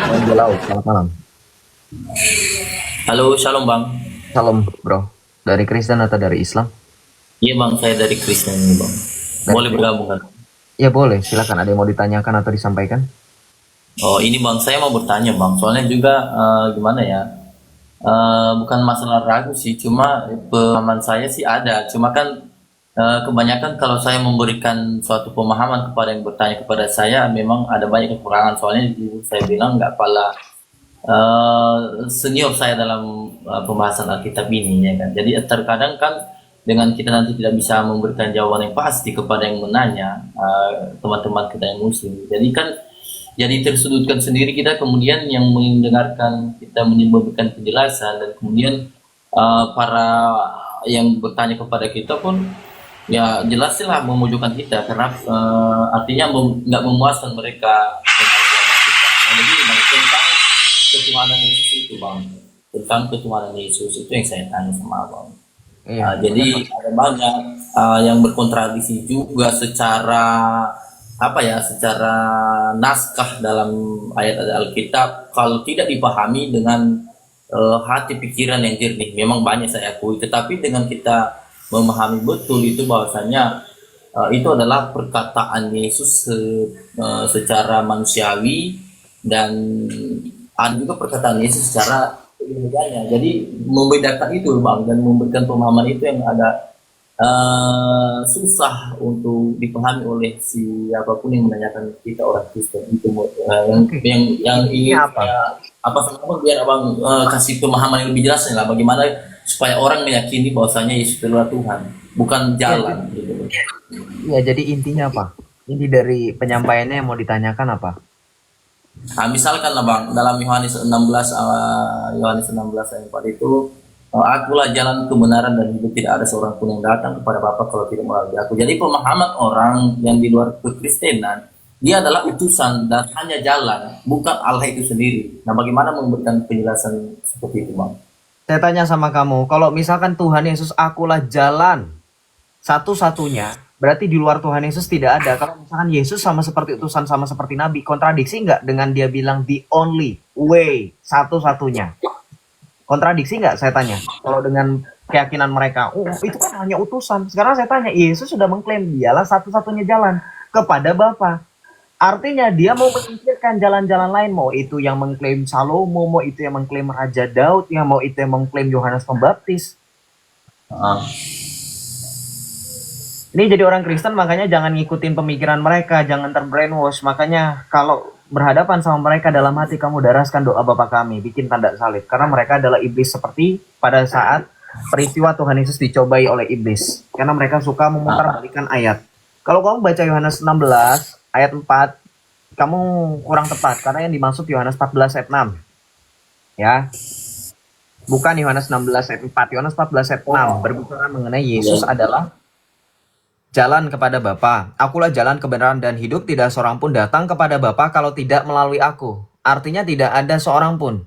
Halo, selamat malam. Halo, shalom bang. Salam bro. Dari Kristen atau dari Islam? Iya bang, saya dari Kristen ini bang. Boleh bergabung kan? Ya boleh, silakan. Ada yang mau ditanyakan atau disampaikan? Oh ini bang, saya mau bertanya bang. Soalnya juga gimana ya? Bukan masalah ragu sih, cuma pemahaman saya sih ada. Cuma kan kebanyakan kalau saya memberikan suatu pemahaman kepada yang bertanya kepada saya, memang ada banyak kekurangan. Soalnya saya bilang nggak pala senior saya dalam pembahasan Alkitab ini ya kan. Jadi terkadang kan dengan kita nanti tidak bisa memberikan jawaban yang pasti kepada yang menanya, teman-teman kita yang muslim, jadi tersudutkan sendiri kita, kemudian yang mendengarkan kita memberikan penjelasan, dan kemudian para yang bertanya kepada kita pun ya jelaslah memojokkan kita, karena artinya nggak memuaskan mereka tentang jawaban kita. Nah, jadi tentang ketuhanan Yesus itu bang, tentang ketuhanan Yesus itu yang saya tanya sama abang. Iya. Jadi ada banyak yang berkontradiksi juga secara secara naskah dalam ayat Alkitab, kalau tidak dipahami dengan hati pikiran yang jernih. Memang banyak saya akui, tetapi dengan kita memahami betul itu bahwasanya itu adalah perkataan Yesus secara manusiawi, dan ada juga perkataan Yesus secara bedanya. Jadi membedakan itu bang, dan memberikan pemahaman itu yang ada susah untuk dipahami oleh siapapun yang menanyakan kita orang Kristen itu. Yang ingin biar abang kasih pemahaman yang lebih jelas lah, bagaimana supaya orang meyakini bahwasanya Yesus adalah Tuhan, bukan jalan gitu. Ya, jadi intinya apa? Inti dari penyampaiannya yang mau ditanyakan apa? Nah, misalkan lah Bang, dalam Yohanes 16, Yohanes 16 ayat 4 itu, akulah jalan kebenaran dan hidup, tidak ada seorang pun yang datang kepada Bapa kalau tidak melalui aku. Jadi pemahaman orang yang di luar kekristenan, dia adalah utusan dan hanya jalan, bukan Allah itu sendiri. Nah, bagaimana memberikan penjelasan seperti itu Bang? Saya tanya sama kamu, kalau misalkan Tuhan Yesus akulah jalan satu-satunya, berarti di luar Tuhan Yesus tidak ada. Kalau misalkan Yesus sama seperti utusan, sama seperti Nabi, kontradiksi nggak dengan dia bilang the only way, satu-satunya? Kontradiksi nggak, saya tanya? Kalau dengan keyakinan mereka, oh itu kan hanya utusan. Sekarang saya tanya, Yesus sudah mengklaim dialah satu-satunya jalan kepada Bapa. Artinya dia mau menyingkirkan jalan-jalan lain, mau itu yang mengklaim Salomo, mau itu yang mengklaim Raja Daud, yang mau itu yang mengklaim Yohanes Pembaptis. Ah, Ini jadi orang Kristen makanya jangan ngikutin pemikiran mereka, jangan terbrainwash. Makanya kalau berhadapan sama mereka dalam hati kamu daraskan doa Bapa kami, bikin tanda salib. Karena mereka adalah iblis seperti pada saat peristiwa Tuhan Yesus dicobai oleh iblis. Karena mereka suka memutarbalikkan ayat. Kalau kamu baca Yohanes 16 ayat 4, kamu kurang tepat. Karena yang dimaksud Yohanes 14 ayat 6. Ya. Bukan Yohanes 16 ayat 4. Yohanes 14 ayat 6 berbicara mengenai Yesus adalah jalan kepada Bapa. Akulah jalan kebenaran dan hidup, tidak seorang pun datang kepada Bapa kalau tidak melalui aku. Artinya tidak ada seorang pun.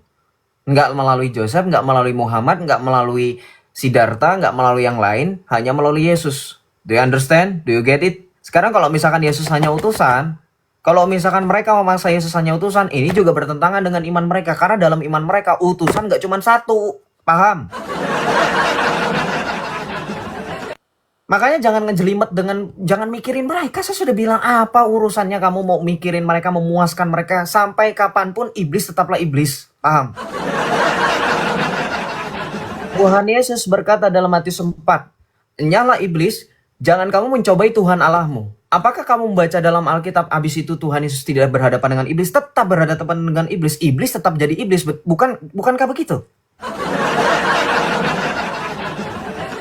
Nggak melalui Joseph, nggak melalui Muhammad, nggak melalui Siddhartha, nggak melalui yang lain, hanya melalui Yesus. Do you understand? Do you get it? Sekarang kalau misalkan Yesus hanya utusan, kalau misalkan mereka memaksa Yesus hanya utusan, ini juga bertentangan dengan iman mereka. Karena dalam iman mereka, utusan nggak cuma satu. Paham? Makanya jangan ngejelimet dengan, jangan mikirin mereka. Saya sudah bilang apa urusannya kamu mau mikirin mereka, memuaskan mereka. Sampai kapanpun iblis tetaplah iblis. Paham? Tuhan Yesus berkata dalam Matius 4, nyala iblis, jangan kamu mencobai Tuhan Allahmu. Apakah kamu membaca dalam Alkitab habis itu Tuhan Yesus tidak berhadapan dengan iblis? Tetap berhadapan dengan iblis. Iblis tetap jadi iblis. Bukankah begitu?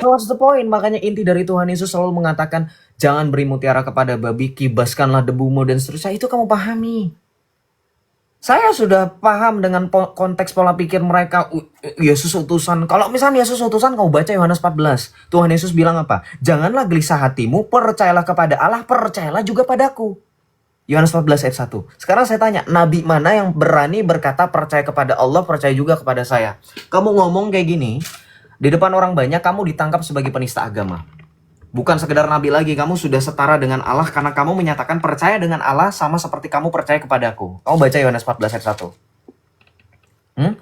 What's the point? Makanya inti dari Tuhan Yesus selalu mengatakan, jangan beri mutiara kepada babi, kibaskanlah debumu dan seterusnya. Itu kamu pahami. Saya sudah paham dengan konteks pola pikir mereka. Yesus utusan. Kalau misalnya Yesus utusan, kamu baca Yohanes 14. Tuhan Yesus bilang apa? Janganlah gelisah hatimu, percayalah kepada Allah, percayalah juga padaku. Yohanes 14 ayat 1. Sekarang saya tanya, nabi mana yang berani berkata percaya kepada Allah, percaya juga kepada saya? Kamu ngomong kayak gini, di depan orang banyak kamu ditangkap sebagai penista agama. Bukan sekedar nabi lagi, kamu sudah setara dengan Allah karena kamu menyatakan percaya dengan Allah sama seperti kamu percaya kepadaku. Kamu baca Yohanes 14 ayat 1.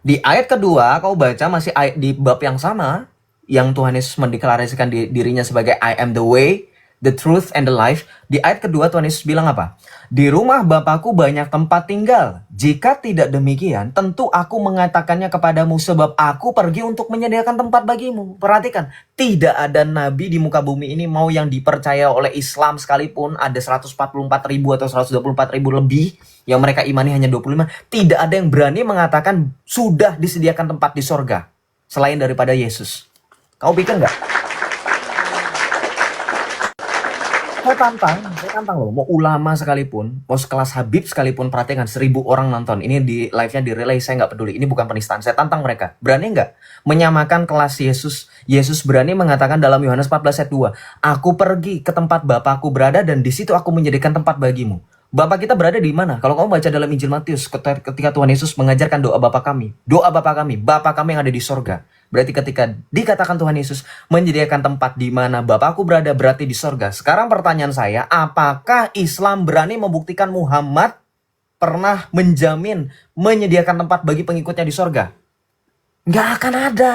Di ayat kedua, kamu baca masih di bab yang sama, yang Tuhan Yesus mendeklarasikan dirinya sebagai I am the way, the truth, and the life. Di ayat kedua Tuhan Yesus bilang apa? Di rumah Bapakku banyak tempat tinggal. Jika tidak demikian, tentu aku mengatakannya kepadamu sebab aku pergi untuk menyediakan tempat bagimu. Perhatikan, tidak ada nabi di muka bumi ini mau yang dipercaya oleh Islam sekalipun ada 144.000 atau 124.000 lebih yang mereka imani hanya 25. Tidak ada yang berani mengatakan sudah disediakan tempat di sorga selain daripada Yesus. Kamu pikir nggak? Saya tantang loh, mau ulama sekalipun, mau sekelas Habib sekalipun, perhatikan 1.000 orang nonton, ini di live-nya di relay, saya nggak peduli, ini bukan penistaan, saya tantang mereka, berani nggak menyamakan kelas Yesus? Yesus berani mengatakan dalam Yohanes 14 ayat 2, aku pergi ke tempat Bapakku berada dan di situ aku menyediakan tempat bagimu. Bapak kita berada di mana? Kalau kamu baca dalam Injil Matius, ketika Tuhan Yesus mengajarkan doa Bapa kami Bapa kami yang ada di sorga. Berarti ketika dikatakan Tuhan Yesus menyediakan tempat di mana Bapakku berada, berarti di sorga. Sekarang pertanyaan saya, apakah Islam berani membuktikan Muhammad pernah menjamin menyediakan tempat bagi pengikutnya di sorga? Nggak akan ada.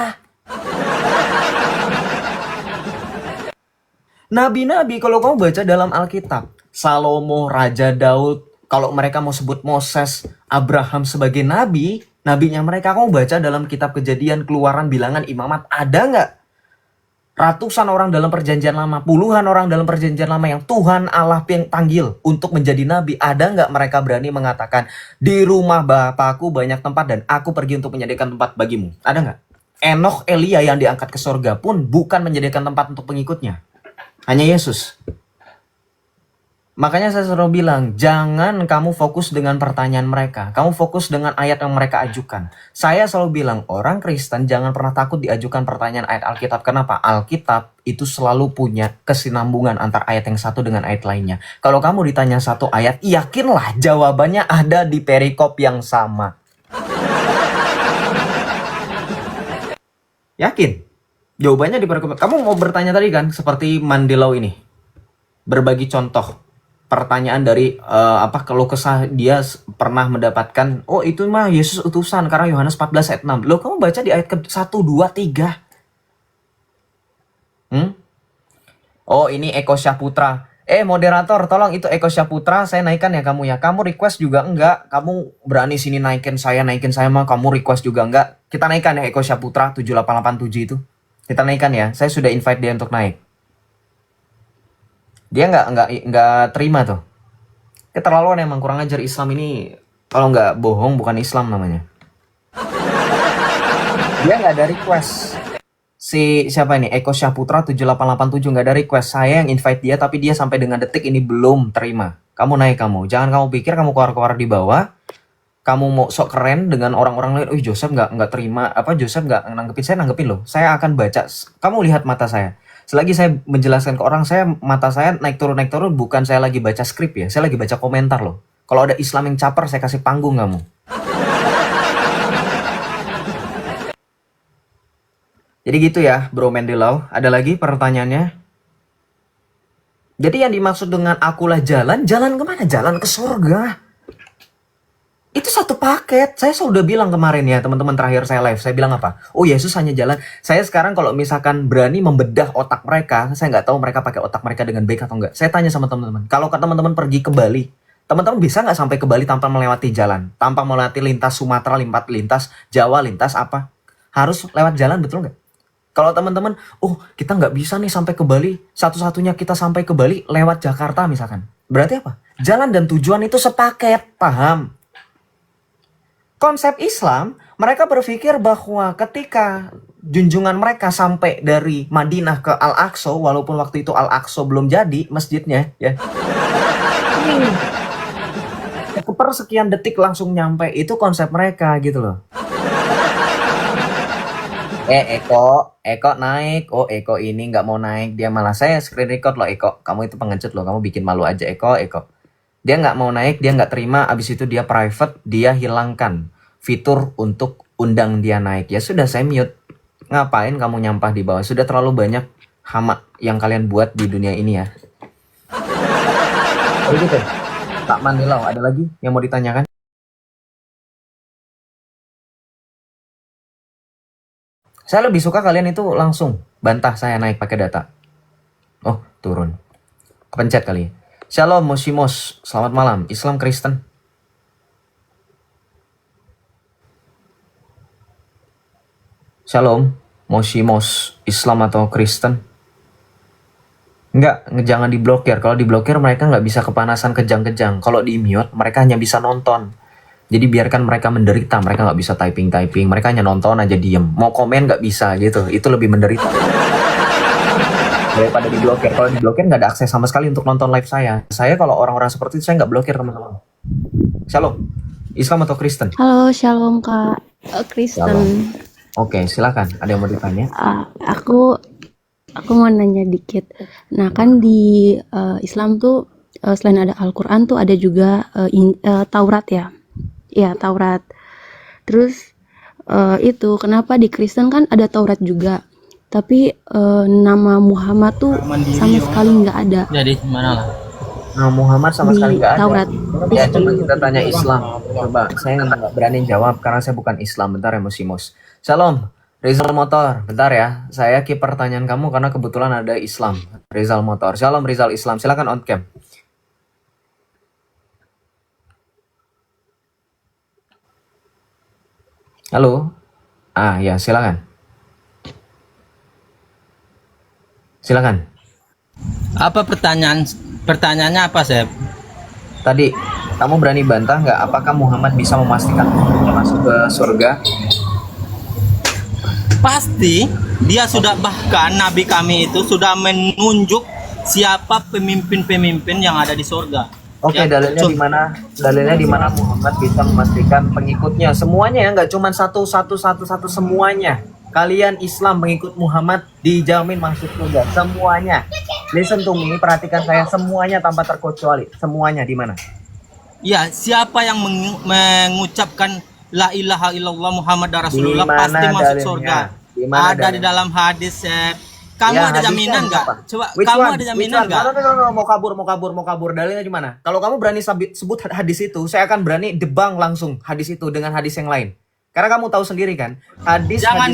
Nabi-nabi kalau kamu baca dalam Alkitab, Salomo, Raja Daud, kalau mereka mau sebut Moses, Abraham sebagai nabi, nabinya mereka, kamu baca dalam kitab Kejadian, Keluaran, Bilangan, Imamat, ada nggak ratusan orang dalam perjanjian lama, puluhan orang dalam perjanjian lama yang Tuhan Allah panggil untuk menjadi nabi? Ada nggak mereka berani mengatakan di rumah Bapakku banyak tempat dan aku pergi untuk menyediakan tempat bagimu? Ada nggak? Enoch, Elia yang diangkat ke sorga pun bukan menyediakan tempat untuk pengikutnya, hanya Yesus. Makanya saya selalu bilang, jangan kamu fokus dengan pertanyaan mereka. Kamu fokus dengan ayat yang mereka ajukan. Saya selalu bilang, orang Kristen jangan pernah takut diajukan pertanyaan ayat Alkitab. Kenapa? Alkitab itu selalu punya kesinambungan antara ayat yang satu dengan ayat lainnya. Kalau kamu ditanya satu ayat, yakinlah jawabannya ada di perikop yang sama. Yakin? Jawabannya di perikop. Kamu mau bertanya tadi kan, seperti Mandilau ini. Berbagi contoh. Pertanyaan dari kalau kesah dia pernah mendapatkan, oh itu mah Yesus utusan karena Yohanes 14 ayat 6. Loh, kamu baca di ayat ke 1, 2, 3. Oh ini Eko Syaputra. Moderator, tolong itu Eko Syaputra saya naikkan ya kamu ya. Kamu request juga enggak? Kamu berani sini naikin saya mah kamu request juga enggak? Kita naikkan ya Eko Syaputra 7887 itu. Kita naikkan ya. Saya sudah invite dia untuk naik. Dia nggak terima tuh. Keterlaluan emang, kurang ajar. Islam ini kalau nggak bohong bukan Islam namanya. Dia nggak ada request. Si siapa ini? Eko Syaputra 7887 nggak ada request. Saya yang invite dia tapi dia sampai dengan detik ini belum terima. Kamu naik kamu. Jangan kamu pikir kamu keluar-keluar di bawah. Kamu mau sok keren dengan orang-orang lain. Joseph nggak terima. Joseph nggak nanggepin. Saya nanggepin loh. Saya akan baca. Kamu lihat mata saya. Selagi saya menjelaskan ke orang, mata saya naik turun bukan saya lagi baca skrip ya. Saya lagi baca komentar loh. Kalau ada Islam yang caper, saya kasih panggung kamu. Jadi gitu ya, Bro Mendilau. Ada lagi pertanyaannya? Jadi yang dimaksud dengan akulah jalan kemana? Jalan ke surga. Itu satu paket. Saya sudah bilang kemarin ya, teman-teman, terakhir saya live. Saya bilang apa? Oh, Yesus hanya jalan. Saya sekarang kalau misalkan berani membedah otak mereka, saya nggak tahu mereka pakai otak mereka dengan baik atau enggak. Saya tanya sama teman-teman. Kalau teman-teman pergi ke Bali, teman-teman bisa nggak sampai ke Bali tanpa melewati jalan? Tanpa melewati lintas Sumatera, lintas Jawa, lintas apa? Harus lewat jalan, betul nggak? Kalau teman-teman, kita nggak bisa nih sampai ke Bali. Satu-satunya kita sampai ke Bali lewat Jakarta misalkan. Berarti apa? Jalan dan tujuan itu sepaket, paham? Konsep Islam, mereka berpikir bahwa ketika junjungan mereka sampai dari Madinah ke Al-Aqsa, walaupun waktu itu Al-Aqsa belum jadi masjidnya, ya. Sekian detik langsung nyampe, itu konsep mereka gitu loh. Eko naik. Oh, Eko ini nggak mau naik, dia malah saya screen record loh. Eko, kamu itu pengecut loh, kamu bikin malu aja. Eko. Dia nggak mau naik, dia nggak terima. Abis itu dia private, dia hilangkan fitur untuk undang dia naik. Ya sudah, saya mute. Ngapain kamu nyampah di bawah? Sudah terlalu banyak hama yang kalian buat di dunia ini ya. Begitu. Pak Mandilau, ada lagi yang mau ditanyakan? Saya lebih suka kalian itu langsung bantah saya naik pakai data. Oh, turun. Kepencet kali ya. Shalom Moshimos, selamat malam. Islam Kristen. Shalom, Moshimos, Islam atau Kristen? Enggak, jangan diblokir. Kalau diblokir mereka nggak bisa kepanasan kejang-kejang. Kalau di mute mereka hanya bisa nonton. Jadi biarkan mereka menderita. Mereka nggak bisa typing. Mereka hanya nonton aja diem. Mau komen nggak bisa gitu. Itu lebih menderita daripada diblokir. Kalau diblokir nggak ada akses sama sekali untuk nonton live saya. Saya kalau orang-orang seperti itu saya nggak blokir, teman-teman. Shalom, Islam atau Kristen? Halo, shalom Kak. Kristen. Shalom. Oke, silakan. Ada yang mau ditanya? Aku mau nanya dikit. Nah, kan di Islam tuh selain ada Al-Quran tuh ada juga Taurat ya. Iya, Taurat. Terus itu kenapa di Kristen kan ada Taurat juga, tapi nama Muhammad tuh sama sekali nggak ada. Jadi gimana lah? Nah, Muhammad sama Di sekali nggak ada. Taurat. Ya, coba kita tanya Islam. Coba, saya nggak berani jawab karena saya bukan Islam. Bentar ya, Moshimos. Shalom, Rizal Motor. Bentar ya, saya keep pertanyaan kamu karena kebetulan ada Islam. Rizal Motor. Shalom Rizal Islam. Silakan on cam. Halo. Ya, silakan. Silakan. Apa pertanyaannya apa, Sep? Tadi kamu berani bantah nggak? Apakah Muhammad bisa memastikan masuk ke surga? Pasti dia sudah, bahkan Nabi kami itu sudah menunjuk siapa pemimpin-pemimpin yang ada di surga. Oke, Ya, dalilnya di mana? Dalilnya di mana Muhammad bisa memastikan pengikutnya semuanya ya, nggak cuma satu semuanya. Kalian Islam mengikut Muhammad dijamin masuk surga semuanya. Listen to me, perhatikan saya semuanya tanpa terkecuali. Semuanya di mana? Ya, siapa yang mengucapkan la ilaha illallah Muhammad Di Rasulullah mana pasti masuk dalilnya? surga. Di mana Ada di dalilnya? dalam hadis, Sep. Kamu Ya, ada hadisnya jaminan nggak? apa? Coba, Which kamu one? ada Which jaminan one? nggak? No, mau kabur. Dalilnya di mana? Kalau kamu berani sebut hadis itu, saya akan berani debang langsung hadis itu dengan hadis yang lain. Karena kamu tahu sendiri kan, Jangan hadis jangan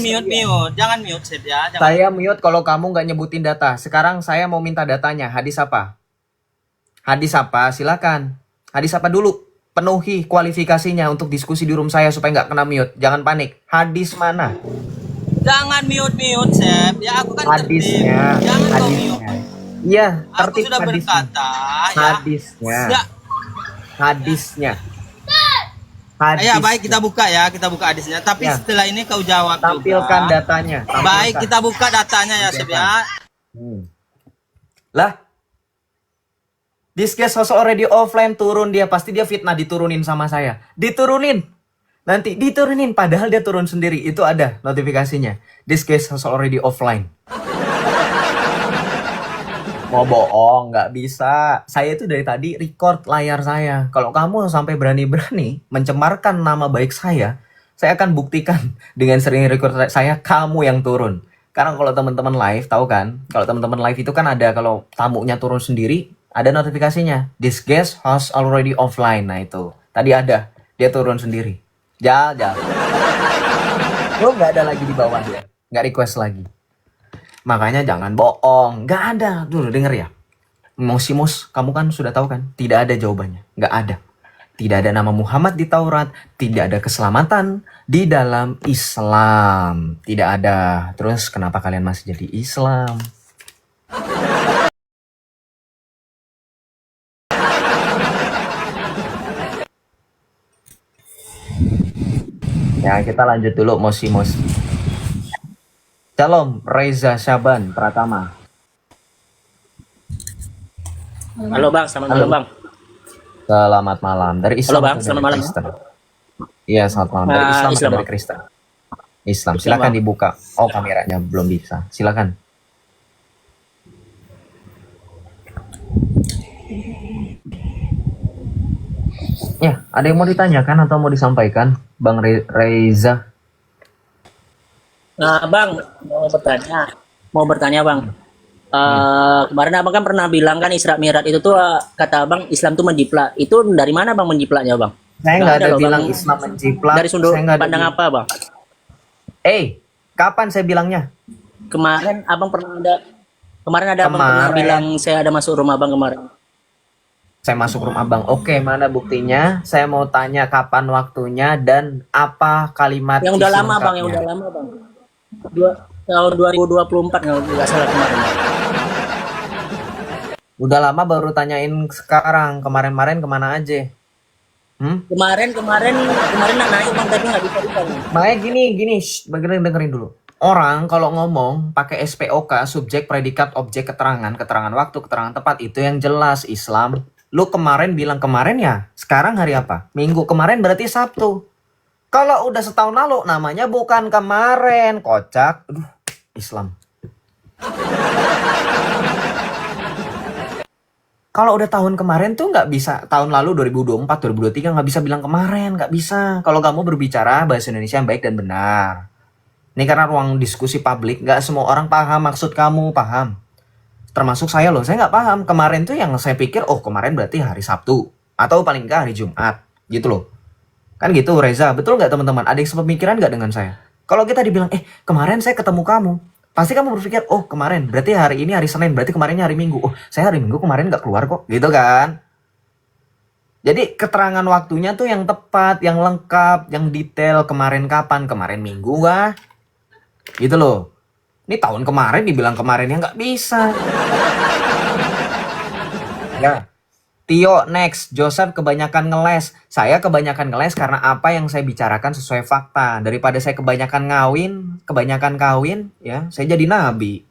mute, Sep ya. Jangan. saya mute kalau kamu nggak nyebutin data. Sekarang saya mau minta datanya. Hadis apa? Hadis apa? Silakan. Hadis apa dulu? Penuhi kualifikasinya untuk diskusi di room saya supaya nggak kena mute. Jangan panik. Hadis mana? Jangan mute, Sep. Ya, aku kan tertib. Hadisnya. Jangan kau Hadisnya. mute. Iya, Aku tertib sudah hadisnya. berkata, ya. Hadisnya. Ya, Hadisnya. ya, baik, kita buka hadisnya. Tapi Ya. setelah ini kau jawab Tampilkan juga. datanya. Tampilkan. Baik, kita buka datanya ya, Sep ya. Lah, this guy was already offline, turun dia. Pasti dia fitnah diturunin sama saya. Diturunin. Nanti diturunin. Padahal dia turun sendiri. Itu ada notifikasinya. This guy was already offline. Mau bohong, nggak bisa. Saya itu dari tadi record layar saya. Kalau kamu sampai berani-berani mencemarkan nama baik saya akan buktikan dengan sering record saya, kamu yang turun. Karena kalau teman-teman live, tahu kan? Kalau teman-teman live itu kan ada, kalau tamunya turun sendiri, ada notifikasinya. This guest host already offline. Nah itu, tadi ada. Dia turun sendiri. Jal. Lo nggak ada lagi di bawah dia. Nggak request lagi. Makanya jangan bohong. Nggak ada. Dulu denger ya. Mosimus, kamu kan sudah tahu kan? Tidak ada jawabannya. Nggak ada. Tidak ada nama Muhammad di Taurat. Tidak ada keselamatan di dalam Islam. Tidak ada. Terus kenapa kalian masih jadi Islam? Ya, kita lanjut dulu Mosimus. Shalom, Reza Syaban Pratama. Halo Bang, selamat Halo. malam Bang. Selamat malam. Dari Islam Halo, Bang. atau Selamat dari malam. Kristen? Iya, selamat malam. Dari Islam Islam, atau dari Bang. Kristen? Islam. Islam, Silakan Bang. dibuka. Oh, kameranya belum bisa. Silakan. Ya, ada yang mau ditanyakan atau mau disampaikan, Bang Reza? Bang, mau bertanya Bang. Kemarin Abang kan pernah bilang kan Isra Mi'raj itu tuh kata Abang Islam tuh menjiplak. Itu dari mana Bang menjiplaknya Bang? Saya nggak ada loh, bilang Bang. Islam menjiplak. Dari sudut Saya nggak ada pandang bilang. apa Bang? Kapan saya bilangnya? Kemarin Abang pernah ada Abang pernah Kemarin. bilang saya ada masuk rumah Abang kemarin. Saya masuk rumah Abang. Oke, mana buktinya? Saya mau tanya kapan waktunya dan apa kalimat Yang udah isi lama Bang, lengkapnya. yang udah lama Bang. Tahun 2024 kalau nggak salah kemarin. Udah lama baru tanyain sekarang. Kemarin-kemarin kemana aja? Kemarin nak naik Bang tapi nggak bisa Bang. Makanya gini, shh, dengerin dulu. Orang kalau ngomong pakai SPOK, subjek, predikat, objek, keterangan waktu, keterangan tepat, itu yang jelas Islam. Lu kemarin bilang kemarin ya, sekarang hari apa? Minggu kemarin berarti Sabtu. Kalau udah setahun lalu namanya bukan kemarin, kocak. Aduh, Islam. Kalau udah tahun kemarin tuh nggak bisa, tahun lalu 2024, 2023 nggak bisa bilang kemarin, nggak bisa. Kalau kamu berbicara bahasa Indonesia yang baik dan benar. Ini karena ruang diskusi publik, nggak semua orang paham maksud kamu, paham. Termasuk saya loh, saya nggak paham. Kemarin tuh yang saya pikir, oh kemarin berarti hari Sabtu. Atau paling nggak hari Jumat, gitu loh. Kan gitu Reza, betul nggak teman-teman? Ada yang sepemikiran nggak dengan saya? Kalau kita dibilang, kemarin saya ketemu kamu. Pasti kamu berpikir, oh kemarin, berarti hari ini hari Senin, berarti kemarinnya hari Minggu. Oh saya hari Minggu kemarin nggak keluar kok, gitu kan? Jadi keterangan waktunya tuh yang tepat, yang lengkap, yang detail. Kemarin kapan? Kemarin Minggu kah? Gitu loh. Ini tahun kemarin dibilang kemarinnya nggak bisa. Ya. Tio next. Joseph kebanyakan ngeles. Saya kebanyakan ngeles karena apa yang saya bicarakan sesuai fakta. Daripada saya kebanyakan kawin, ya, saya jadi nabi.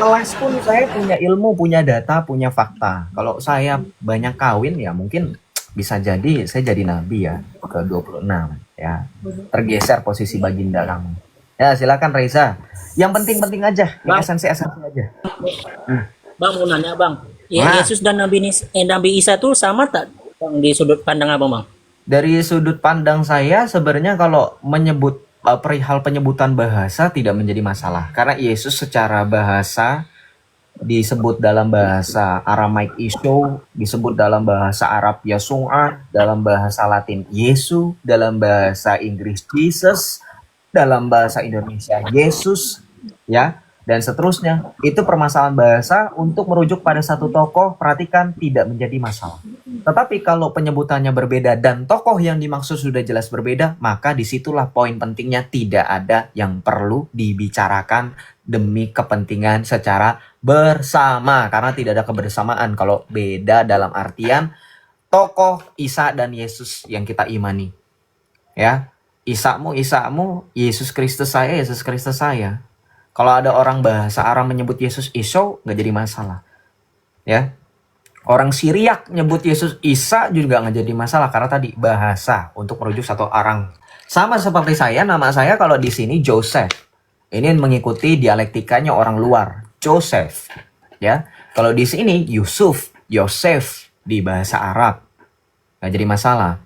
ngeles pun saya punya ilmu, punya data, punya fakta. Kalau saya banyak kawin ya mungkin bisa jadi saya jadi nabi ya ke 26 ya. Tergeser posisi baginda kamu. Ya silakan Reza. Yang penting-penting aja, yang esensi-esensi aja. Bang mau nanya bang, ya, Nah. Yesus dan Nabi Isa tuh sama tak bang di sudut pandang abang bang? Dari sudut pandang saya sebenarnya kalau menyebut perihal penyebutan bahasa tidak menjadi masalah karena Yesus secara bahasa disebut dalam bahasa Aramaik Iso, disebut dalam bahasa Arab Yesua, dalam bahasa Latin Yesu, dalam bahasa Inggris Jesus, dalam bahasa Indonesia Yesus, ya, dan seterusnya. Itu permasalahan bahasa untuk merujuk pada satu tokoh, perhatikan tidak menjadi masalah. Tetapi kalau penyebutannya berbeda dan tokoh yang dimaksud sudah jelas berbeda, maka disitulah poin pentingnya tidak ada yang perlu dibicarakan demi kepentingan secara bersama. Karena tidak ada kebersamaan kalau beda dalam artian tokoh Isa dan Yesus yang kita imani. Ya, Isamu, Yesus Kristus saya. Kalau ada orang bahasa Aram menyebut Yesus Iso, nggak jadi masalah. Ya, orang Syriak nyebut Yesus Isa juga nggak jadi masalah karena tadi bahasa untuk merujuk satu orang. Sama seperti saya, nama saya kalau di sini Joseph. Ini mengikuti dialektikanya orang luar, Joseph. Ya, kalau di sini Yosef di bahasa Arab, nggak jadi masalah.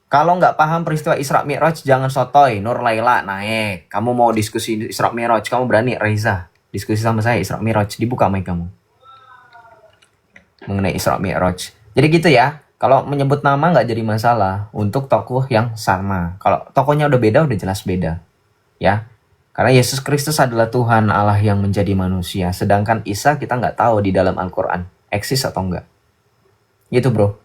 Kalau nggak paham peristiwa Isra Mi'raj, jangan sotoy. Nur Laila naik. Kamu mau diskusi Isra Mi'raj, kamu berani Reza diskusi sama saya Isra Mi'raj, dibuka mic kamu. Mengenai Isra Mi'raj. Jadi gitu ya. Kalau menyebut nama nggak jadi masalah untuk tokoh yang sama. Kalau tokohnya udah beda, udah jelas beda. Ya. Karena Yesus Kristus adalah Tuhan Allah yang menjadi manusia. Sedangkan Isa kita nggak tahu di dalam Al-Quran eksis atau enggak. Gitu bro.